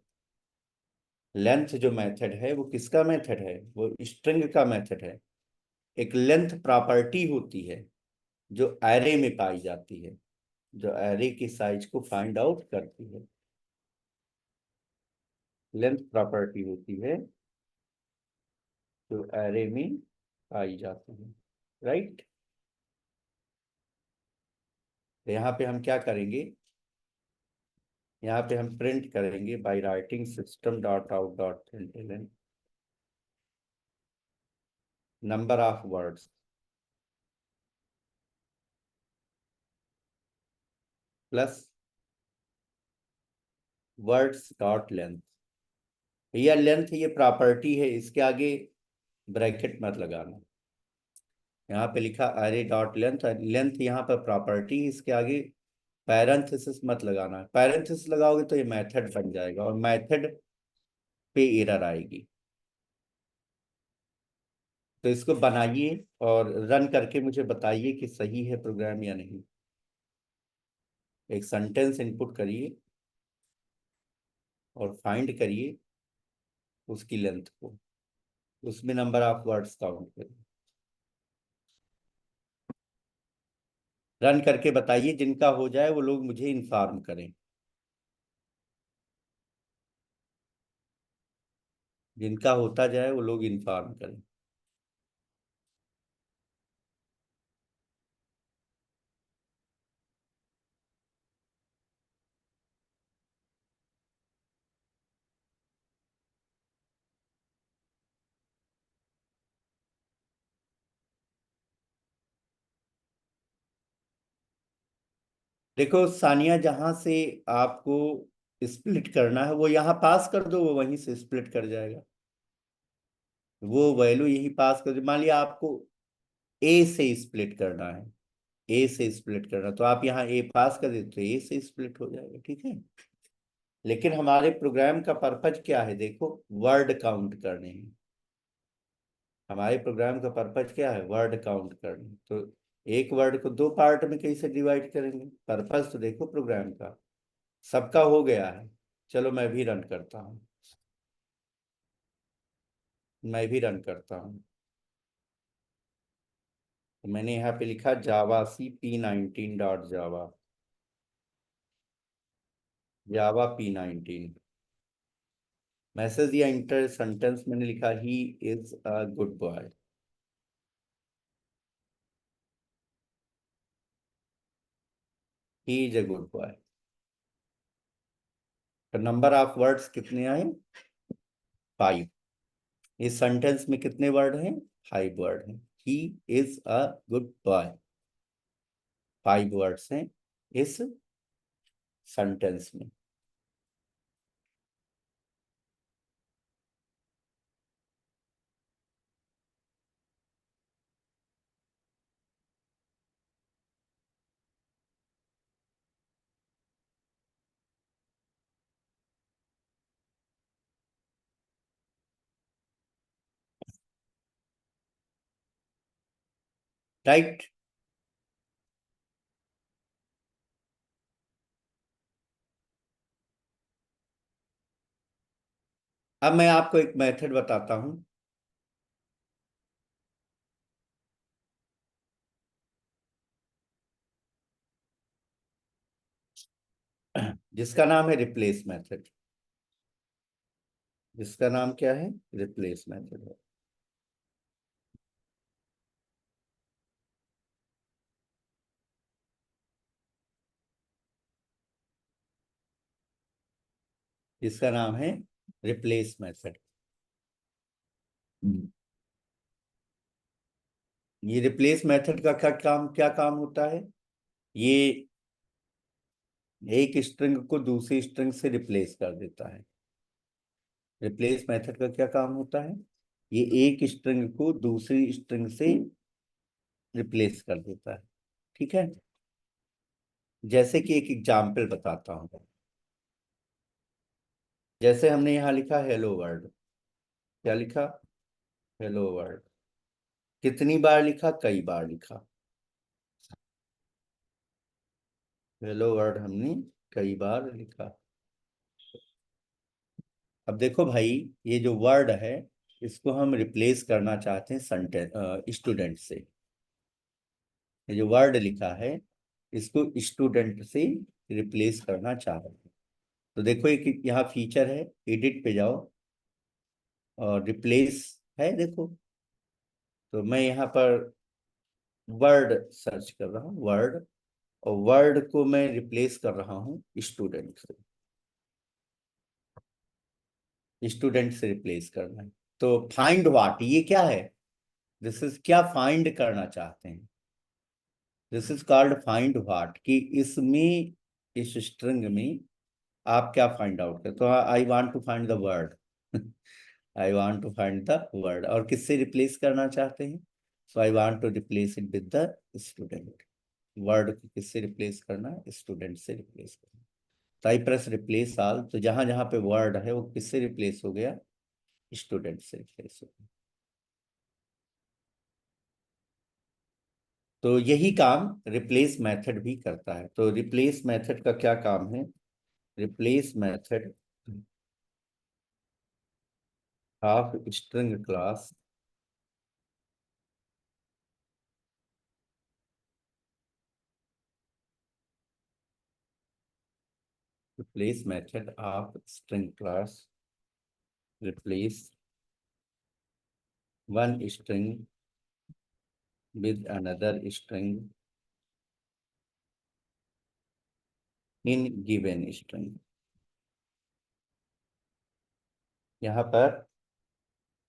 लेंथ जो मेथड है वो किसका मेथड है, वो स्ट्रिंग का मेथड है। एक लेंथ प्रॉपर्टी होती है जो एरे में पाई जाती है, जो एरे की साइज को फाइंड आउट करती है। लेंथ प्रॉपर्टी होती है जो एरे में पाई जाती है, राइट। तो यहाँ पे हम क्या करेंगे, यहाँ पे हम प्रिंट करेंगे bye writing system dot out dot println number of words plus words dot length. यह लेंथ ये प्रॉपर्टी है, इसके आगे ब्रैकेट मत लगाना। यहाँ पे लिखा अरे डॉट लेंथ, लेंथ यहाँ पर प्रॉपर्टी, इसके आगे पैरेंथेसिस मत लगाना। पैरेंथेसिस लगाओगे तो ये मेथड बन जाएगा और मेथड पे एरर आएगी। तो इसको बनाइए और रन करके मुझे बताइए कि सही है प्रोग्राम या नहीं। एक सेंटेंस इनपुट करिए और फाइंड करिए उसकी लेंथ को, उसमें नंबर ऑफ वर्ड्स काउंट करिए। रन करके बताइए, जिनका हो जाए वो लोग मुझे इन्फॉर्म करें। जिनका होता जाए वो लोग इन्फॉर्म करें। देखो सानिया, जहां से आपको स्प्लिट करना है वो यहाँ पास कर दो, वो वहीं से स्प्लिट कर जाएगा। वो वैल्यू यही पास कर दो। मान लिया आपको ए से स्प्लिट करना है, ए से स्प्लिट करना, तो आप यहाँ ए पास कर देते तो ए से स्प्लिट हो जाएगा, ठीक है। लेकिन हमारे प्रोग्राम का पर्पज क्या है, देखो वर्ड काउंट करने हैं। हमारे प्रोग्राम का पर्पज क्या है, वर्ड काउंट करना। तो एक वर्ड को दो पार्ट में कैसे डिवाइड करेंगे, पर्पज तो देखो प्रोग्राम का। सबका हो गया है। चलो मैं भी रन करता हूँ, मैं भी रन करता हूँ। तो मैंने यहाँ पे लिखा जावा सी P19 डॉट जावा, जावा P19। मैसेज या इंटर सेंटेंस मैंने लिखा he is a good boy. He is a good boy. तो नंबर ऑफ वर्ड्स कितने आए, 5। इस सेंटेंस में कितने वर्ड हैं, 5 वर्ड हैं। He is a good boy, 5 words हैं इस सेंटेंस में। राइट। अब मैं आपको एक मेथड बताता हूं, जिसका नाम है रिप्लेस मेथड। जिसका नाम क्या है, रिप्लेस मेथड है। जिसका नाम है रिप्लेस मेथड। ये रिप्लेस मेथड का क्या काम होता है, ये एक स्ट्रिंग को दूसरी स्ट्रिंग से रिप्लेस कर देता है। रिप्लेस मेथड का क्या काम होता है, ये एक स्ट्रिंग को दूसरी स्ट्रिंग से रिप्लेस कर देता है, ठीक है। जैसे कि एक एग्जाम्पल बताता हूँ। जैसे हमने यहाँ लिखा हेलो वर्ल्ड, क्या लिखा, हेलो वर्ल्ड। कितनी बार लिखा, कई बार लिखा। हेलो वर्ल्ड हमने कई बार लिखा। अब देखो भाई, ये जो वर्ड है इसको हम रिप्लेस करना चाहते हैं सेंटेंस स्टूडेंट से। ये जो वर्ड लिखा है इसको स्टूडेंट से रिप्लेस करना चाह रहे हैं। तो देखो एक यहाँ फीचर है, एडिट पे जाओ और रिप्लेस है, देखो। तो मैं यहाँ पर वर्ड सर्च कर रहा हूँ, वर्ड, और वर्ड को मैं रिप्लेस कर रहा हूँ स्टूडेंट से। स्टूडेंट से रिप्लेस करना है। तो फाइंड व्हाट, ये क्या है, दिस इज क्या फाइंड करना चाहते हैं, this is called find what, कि इसमें इस स्ट्रिंग में आप क्या फाइंड आउट कर। तो I want to find the word, I want to find the word, और किससे रिप्लेस करना चाहते हैं, so I want to replace it with the student. Word को किससे रिप्लेस करना है, स्टूडेंट से रिप्लेस करना। तो आई प्रेस रिप्लेस ऑल, तो जहां जहां पे वर्ड है वो किससे रिप्लेस हो गया, स्टूडेंट से रिप्लेस हो गया। तो यही काम रिप्लेस मेथड भी करता है। तो रिप्लेस मेथड का क्या काम है, replace method of string class, replace method of string class replace one string with another string in given string। यहाँ पर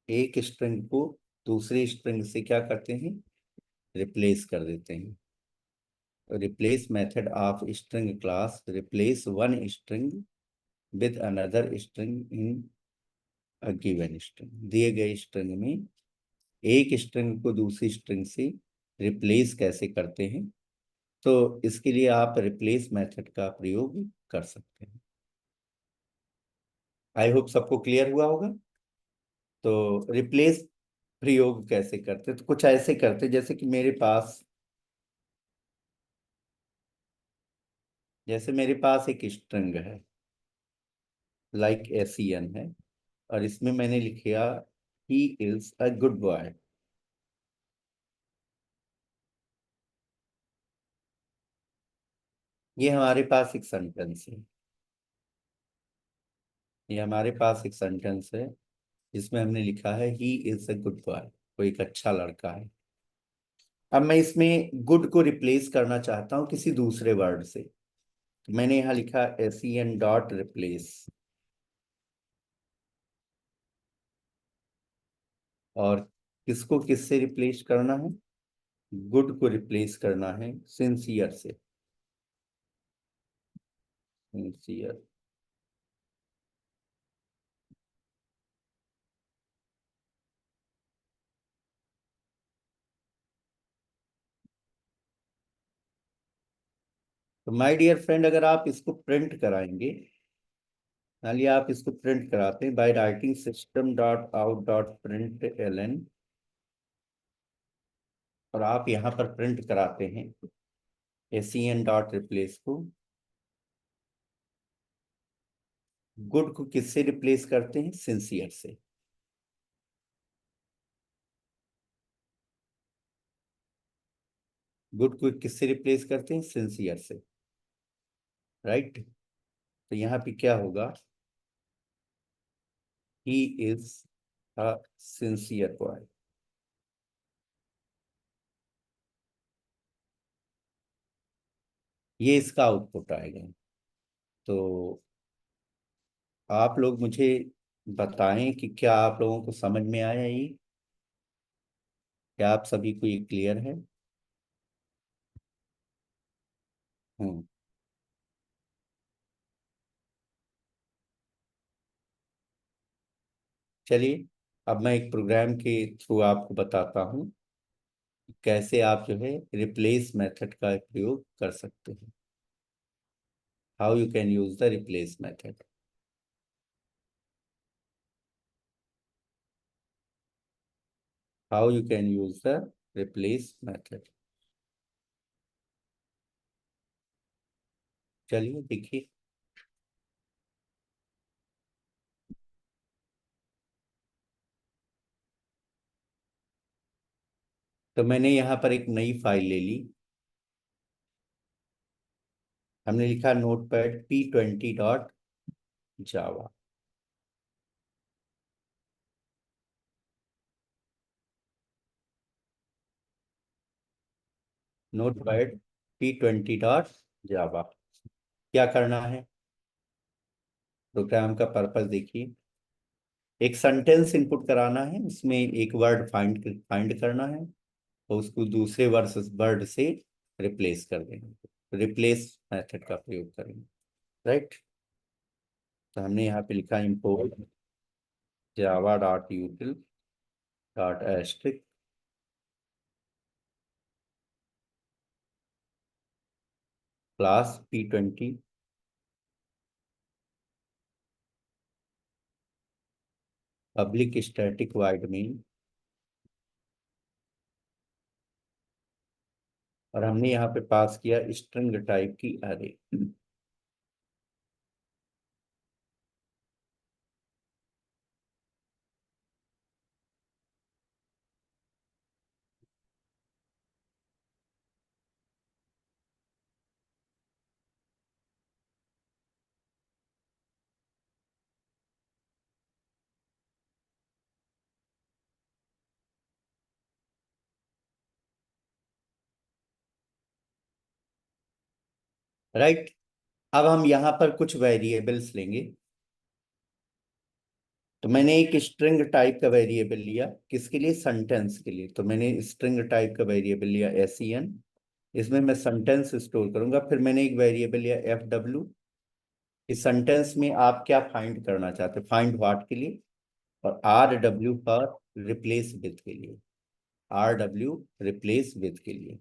एक स्ट्रिंग को दूसरी स्ट्रिंग से क्या करते हैं, रिप्लेस कर देते हैं। replace method of string class replace one string with another string in a given string। दिए गए स्ट्रिंग में एक स्ट्रिंग को दूसरी स्ट्रिंग से रिप्लेस कैसे करते हैं, तो इसके लिए आप रिप्लेस मेथड का प्रयोग कर सकते हैं। आई होप सबको क्लियर हुआ होगा। तो रिप्लेस प्रयोग कैसे करते, तो कुछ ऐसे करते जैसे कि मेरे पास एक स्ट्रिंग है, लाइक एसियन है, और इसमें मैंने लिखा he is a good boy. ये हमारे पास एक सेंटेंस है, ये हमारे पास एक सेंटेंस है जिसमें हमने लिखा है he is a good boy, वो एक अच्छा लड़का है। अब मैं इसमें गुड को रिप्लेस करना चाहता हूं किसी दूसरे वर्ड से, तो मैंने यहां लिखा एसियन डॉट रिप्लेस, और किसको किससे रिप्लेस करना है, गुड को रिप्लेस करना है सिंसियर से। सिंसियर। तो माय डियर फ्रेंड, अगर आप इसको प्रिंट कराएंगे, मान लिया आप इसको प्रिंट कराते हैं bye writing system dot out dot print L, और आप यहाँ पर प्रिंट कराते हैं एसियन डॉट रिप्लेस को, गुड को किससे रिप्लेस करते हैं, सिंसियर से। गुड को किससे रिप्लेस करते हैं, सिंसियर से, राइट। तो यहाँ पे क्या होगा, he is a sincere boy. ये इसका आउटपुट आएगा। तो आप लोग मुझे बताएं कि क्या आप लोगों को समझ में आया ये, क्या आप सभी को ये क्लियर है। हम्म। चलिए, अब मैं एक प्रोग्राम के थ्रू आपको बताता हूँ कैसे आप जो है रिप्लेस मेथड का प्रयोग कर सकते हैं, how you can use the replace method. How you can use the replace method. चलिए देखिए। तो मैंने यहाँ पर एक नई फाइल ले ली, हमने लिखा नोटपैड P20.java। Notepad P20.java। क्या करना है, प्रोग्राम का पर्पस देखिए। एक सेंटेंस इनपुट कराना है, उसमें एक वर्ड फाइंड करना है, और उसको दूसरे वर्ड से रिप्लेस कर देंगे, रिप्लेस मेथड का प्रयोग करेंगे, राइट। तो हमने यहाँ पे लिखा import Java dot util dot asterisk class P20 public static void main, और हमने यहाँ पे पास किया स्ट्रिंग टाइप की अरे। राइट। अब हम यहाँ पर कुछ वेरिएबल्स लेंगे। तो मैंने एक स्ट्रिंग टाइप का वेरिएबल लिया, किसके लिए, सेंटेंस के लिए। तो मैंने स्ट्रिंग टाइप का वेरिएबल लिया एसियन, इसमें मैं सेंटेंस स्टोर करूंगा। फिर मैंने एक वेरिएबल लिया FW। इस सेंटेंस में आप क्या फाइंड करना चाहते हैं, फाइंड व्हाट के लिए, और RW पर रिप्लेस विथ के लिए, RW रिप्लेस विथ के लिए।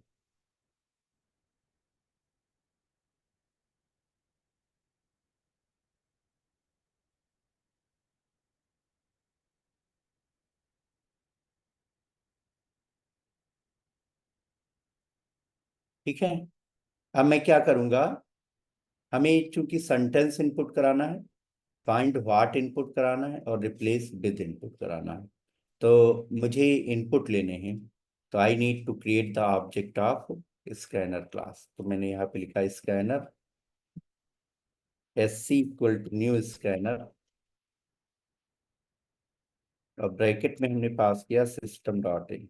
ठीक है। अब मैं क्या करूंगा, हमें चूंकि सेंटेंस इनपुट कराना है, फाइंड व्हाट इनपुट कराना है, और रिप्लेस विद इनपुट कराना है, तो मुझे इनपुट लेने हैं। तो I need to create the object of scanner class. तो मैंने यहाँ पे लिखा scanner, SC equal to new scanner, और ब्रैकेट में हमने पास किया सिस्टम डॉट इन।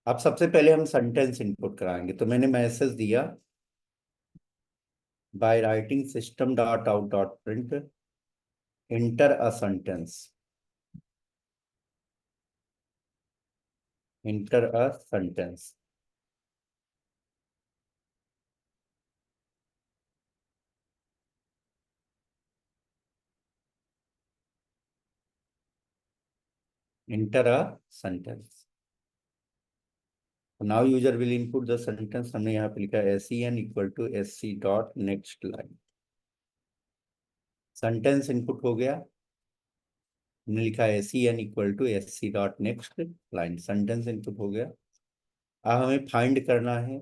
अब सबसे पहले हम सेंटेंस इनपुट कराएंगे, तो मैंने मैसेज दिया by writing system dot out dot print enter a sentence, enter a sentence. Enter a sentence. Now user will input the sentence. हमने यहाँ पे लिखा SEN equal to SC dot next line. Sentence input हो गया। हमने लिखा SEN equal to SC dot next line, sentence input हो गया। अब हमें फाइंड करना है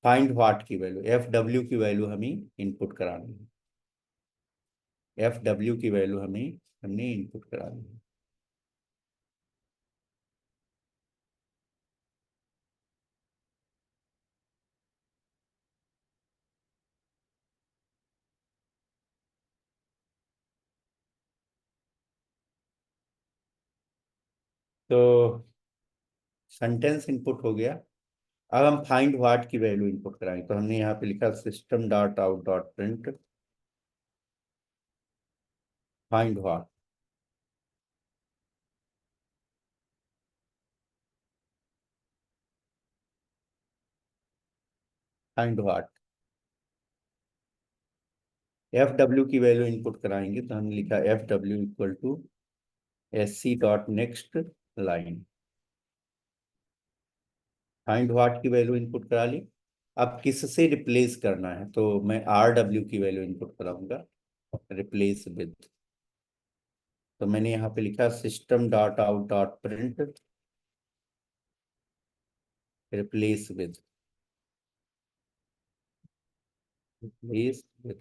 फाइंड व्हाट की वैल्यू, FW की वैल्यू हमें इनपुट करानी है। FW की वैल्यू हमने इनपुट करानी है। तो सेंटेंस इनपुट हो गया। अब हम फाइंड व्हाट की वैल्यू इनपुट कराएंगे, तो हमने यहाँ पे लिखा system dot out dot print find what. Find what FW की वैल्यू इनपुट कराएंगे, तो हमने लिखा FW equal to SC dot next line. Find what की वैल्यू इनपुट करा ली। अब किससे रिप्लेस करना है, तो मैं RW की वैल्यू इनपुट कराऊंगा, रिप्लेस विद। तो मैंने यहाँ पे लिखा system dot out dot print replace with, replace with.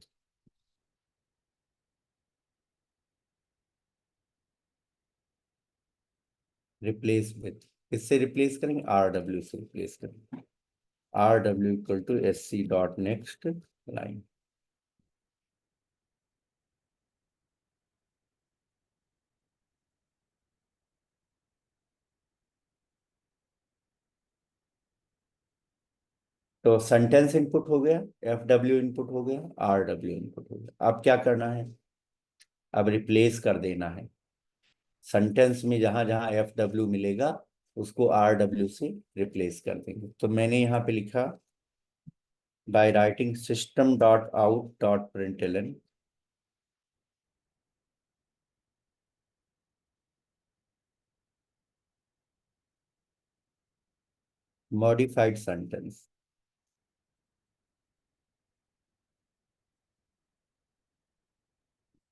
Replace with किससे रिप्लेस करेंगे, RW से रिप्लेस करेंगे। RW equal to SC dot next line. तो सेंटेंस इनपुट हो गया, FW इनपुट हो गया, RW इनपुट हो गया। अब क्या करना है, अब रिप्लेस कर देना है। सेंटेंस में जहां जहां FW मिलेगा उसको RW से रिप्लेस कर देंगे। तो मैंने यहाँ पे लिखा bye writing system dot out dot println modified sentence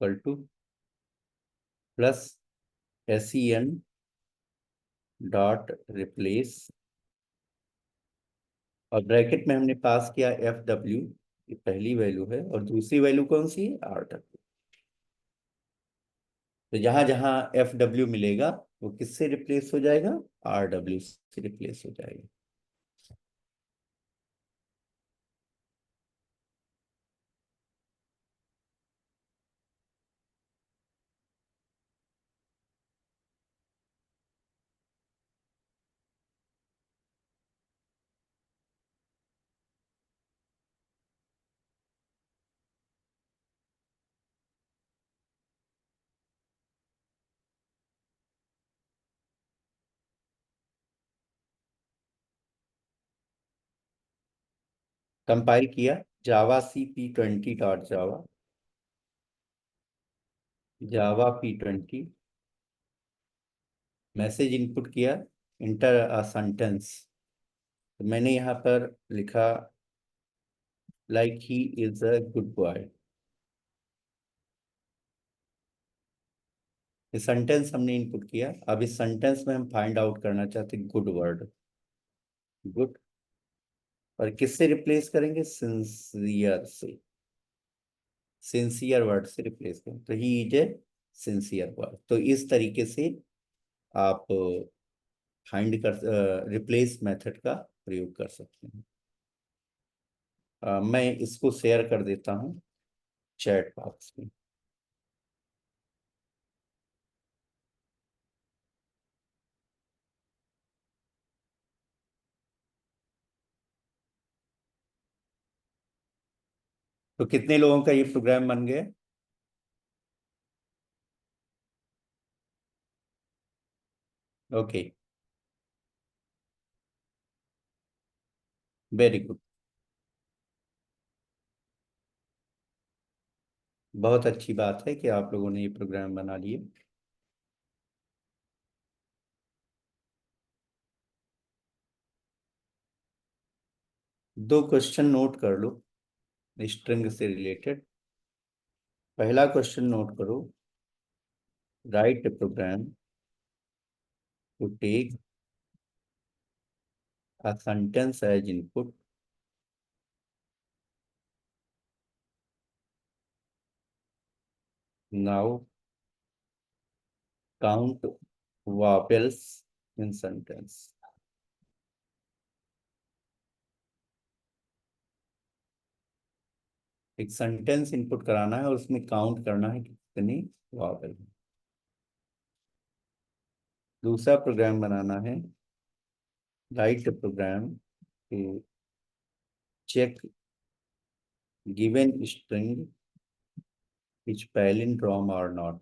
equal two plus SEN dot replace, और ब्रैकेट में हमने पास किया FW, ये पहली वैल्यू है, और दूसरी वैल्यू कौन सी है, RW। तो जहां जहां FW मिलेगा वो किससे रिप्लेस हो जाएगा, RW से रिप्लेस हो जाएगा। कंपाइल किया जावा cp20.java, जावा p20, मैसेज इनपुट किया, इंटर अ सेंटेंस। तो मैंने यहाँ पर लिखा like he is a good boy. ये सेंटेंस हमने इनपुट किया। अब इस सेंटेंस में हम फाइंड आउट करना चाहते हैं गुड वर्ड, गुड, और किससे रिप्लेस करेंगे? सिंसियर से, सिंसियर वर्ड से रिप्लेस करें। तो he is a sincere word. तो इस तरीके से आप फाइंड कर रिप्लेस मेथड का प्रयोग कर सकते हैं। मैं इसको शेयर कर देता हूँ चैट बॉक्स में। तो कितने लोगों का ये प्रोग्राम बन गया? ओके, वेरी गुड, बहुत अच्छी बात है कि आप लोगों ने ये प्रोग्राम बना लिए। दो क्वेश्चन नोट कर लो स्ट्रिंग से रिलेटेड। पहला क्वेश्चन नोट करो, write a program to take a sentence as input, now count vowels in sentence। एक सेंटेंस इनपुट कराना है और उसमें काउंट करना है कि कितनी वावल। दूसरा प्रोग्राम बनाना है, write program to check given string is palindrome और not.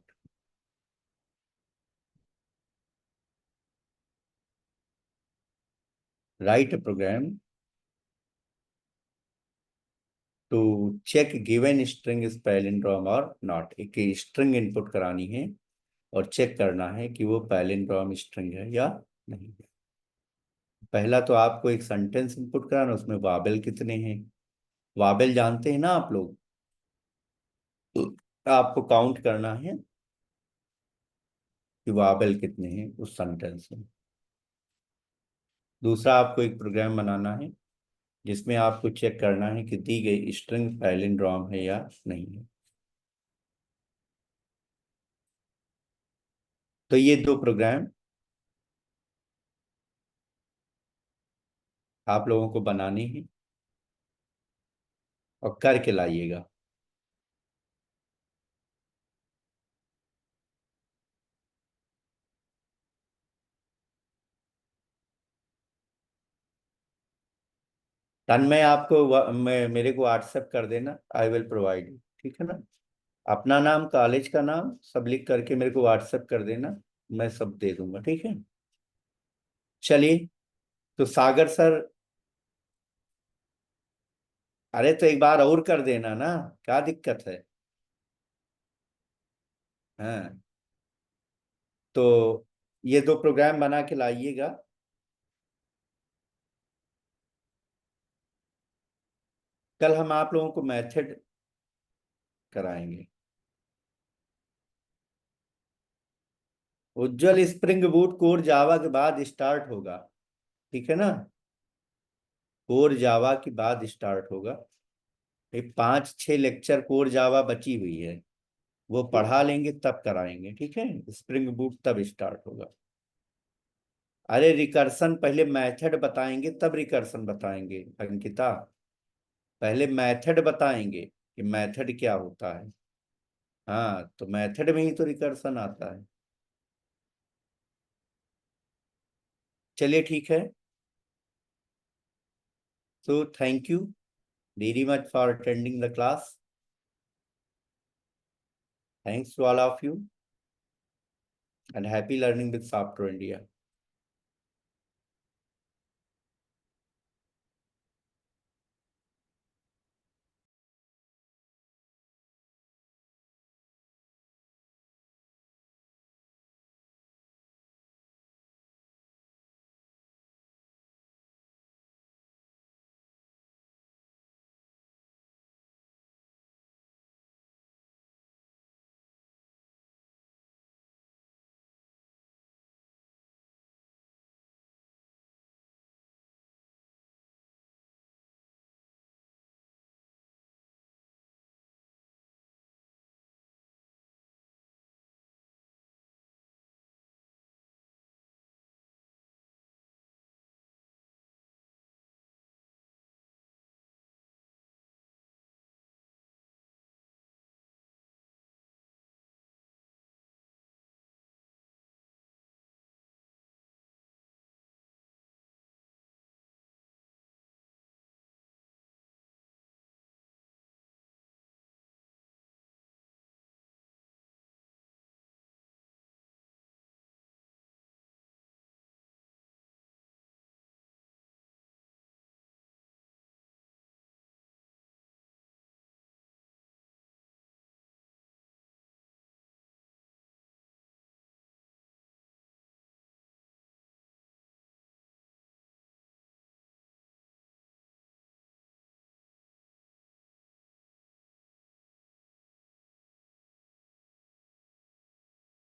Write program to check given string is palindrome और नॉट। एक स्ट्रिंग इनपुट करानी है और चेक करना है कि वो पैलिंड्रोम स्ट्रिंग है या नहीं। पहला तो आपको एक सेंटेंस इनपुट कराना, उसमें वाबल कितने हैं। वाबल जानते हैं ना आप लोग? तो आपको काउंट करना है कि वाबल कितने हैं उस सेंटेंस में। दूसरा आपको एक प्रोग्राम बनाना है जिसमें आपको चेक करना है कि दी गई स्ट्रिंग पैलिंड्रोम है या नहीं है। तो ये दो प्रोग्राम आप लोगों को बनाने हैं और करके लाइएगा। मैं आपको मेरे को व्हाट्सएप कर देना, आई विल प्रोवाइड यू, ठीक है ना? अपना नाम, कॉलेज का नाम सब लिख करके मेरे को व्हाट्सएप कर देना, मैं सब दे दूंगा, ठीक है? चलिए, तो सागर सर, अरे तो एक बार और कर देना ना, क्या दिक्कत है? हाँ, तो ये दो प्रोग्राम बना के लाइएगा। कल हम आप लोगों को मेथड कराएंगे। उज्जवल स्प्रिंग बूट कोर जावा के बाद स्टार्ट होगा, ठीक है ना? कोर जावा के बाद स्टार्ट होगा। ये 5-6 लेक्चर कोर जावा बची हुई है, वो पढ़ा लेंगे तब कराएंगे, ठीक है? स्प्रिंग बूट तब स्टार्ट होगा। अरे रिकर्सन पहले मेथड बताएंगे तब रिकर्सन बताएंगे अंकिता। पहले मेथड बताएंगे कि मेथड क्या होता है। हाँ, तो मेथड में ही तो रिकर्सन आता है। चलिए ठीक है। So thank you very much for attending the class. Thanks to all of you and happy learning with Software India.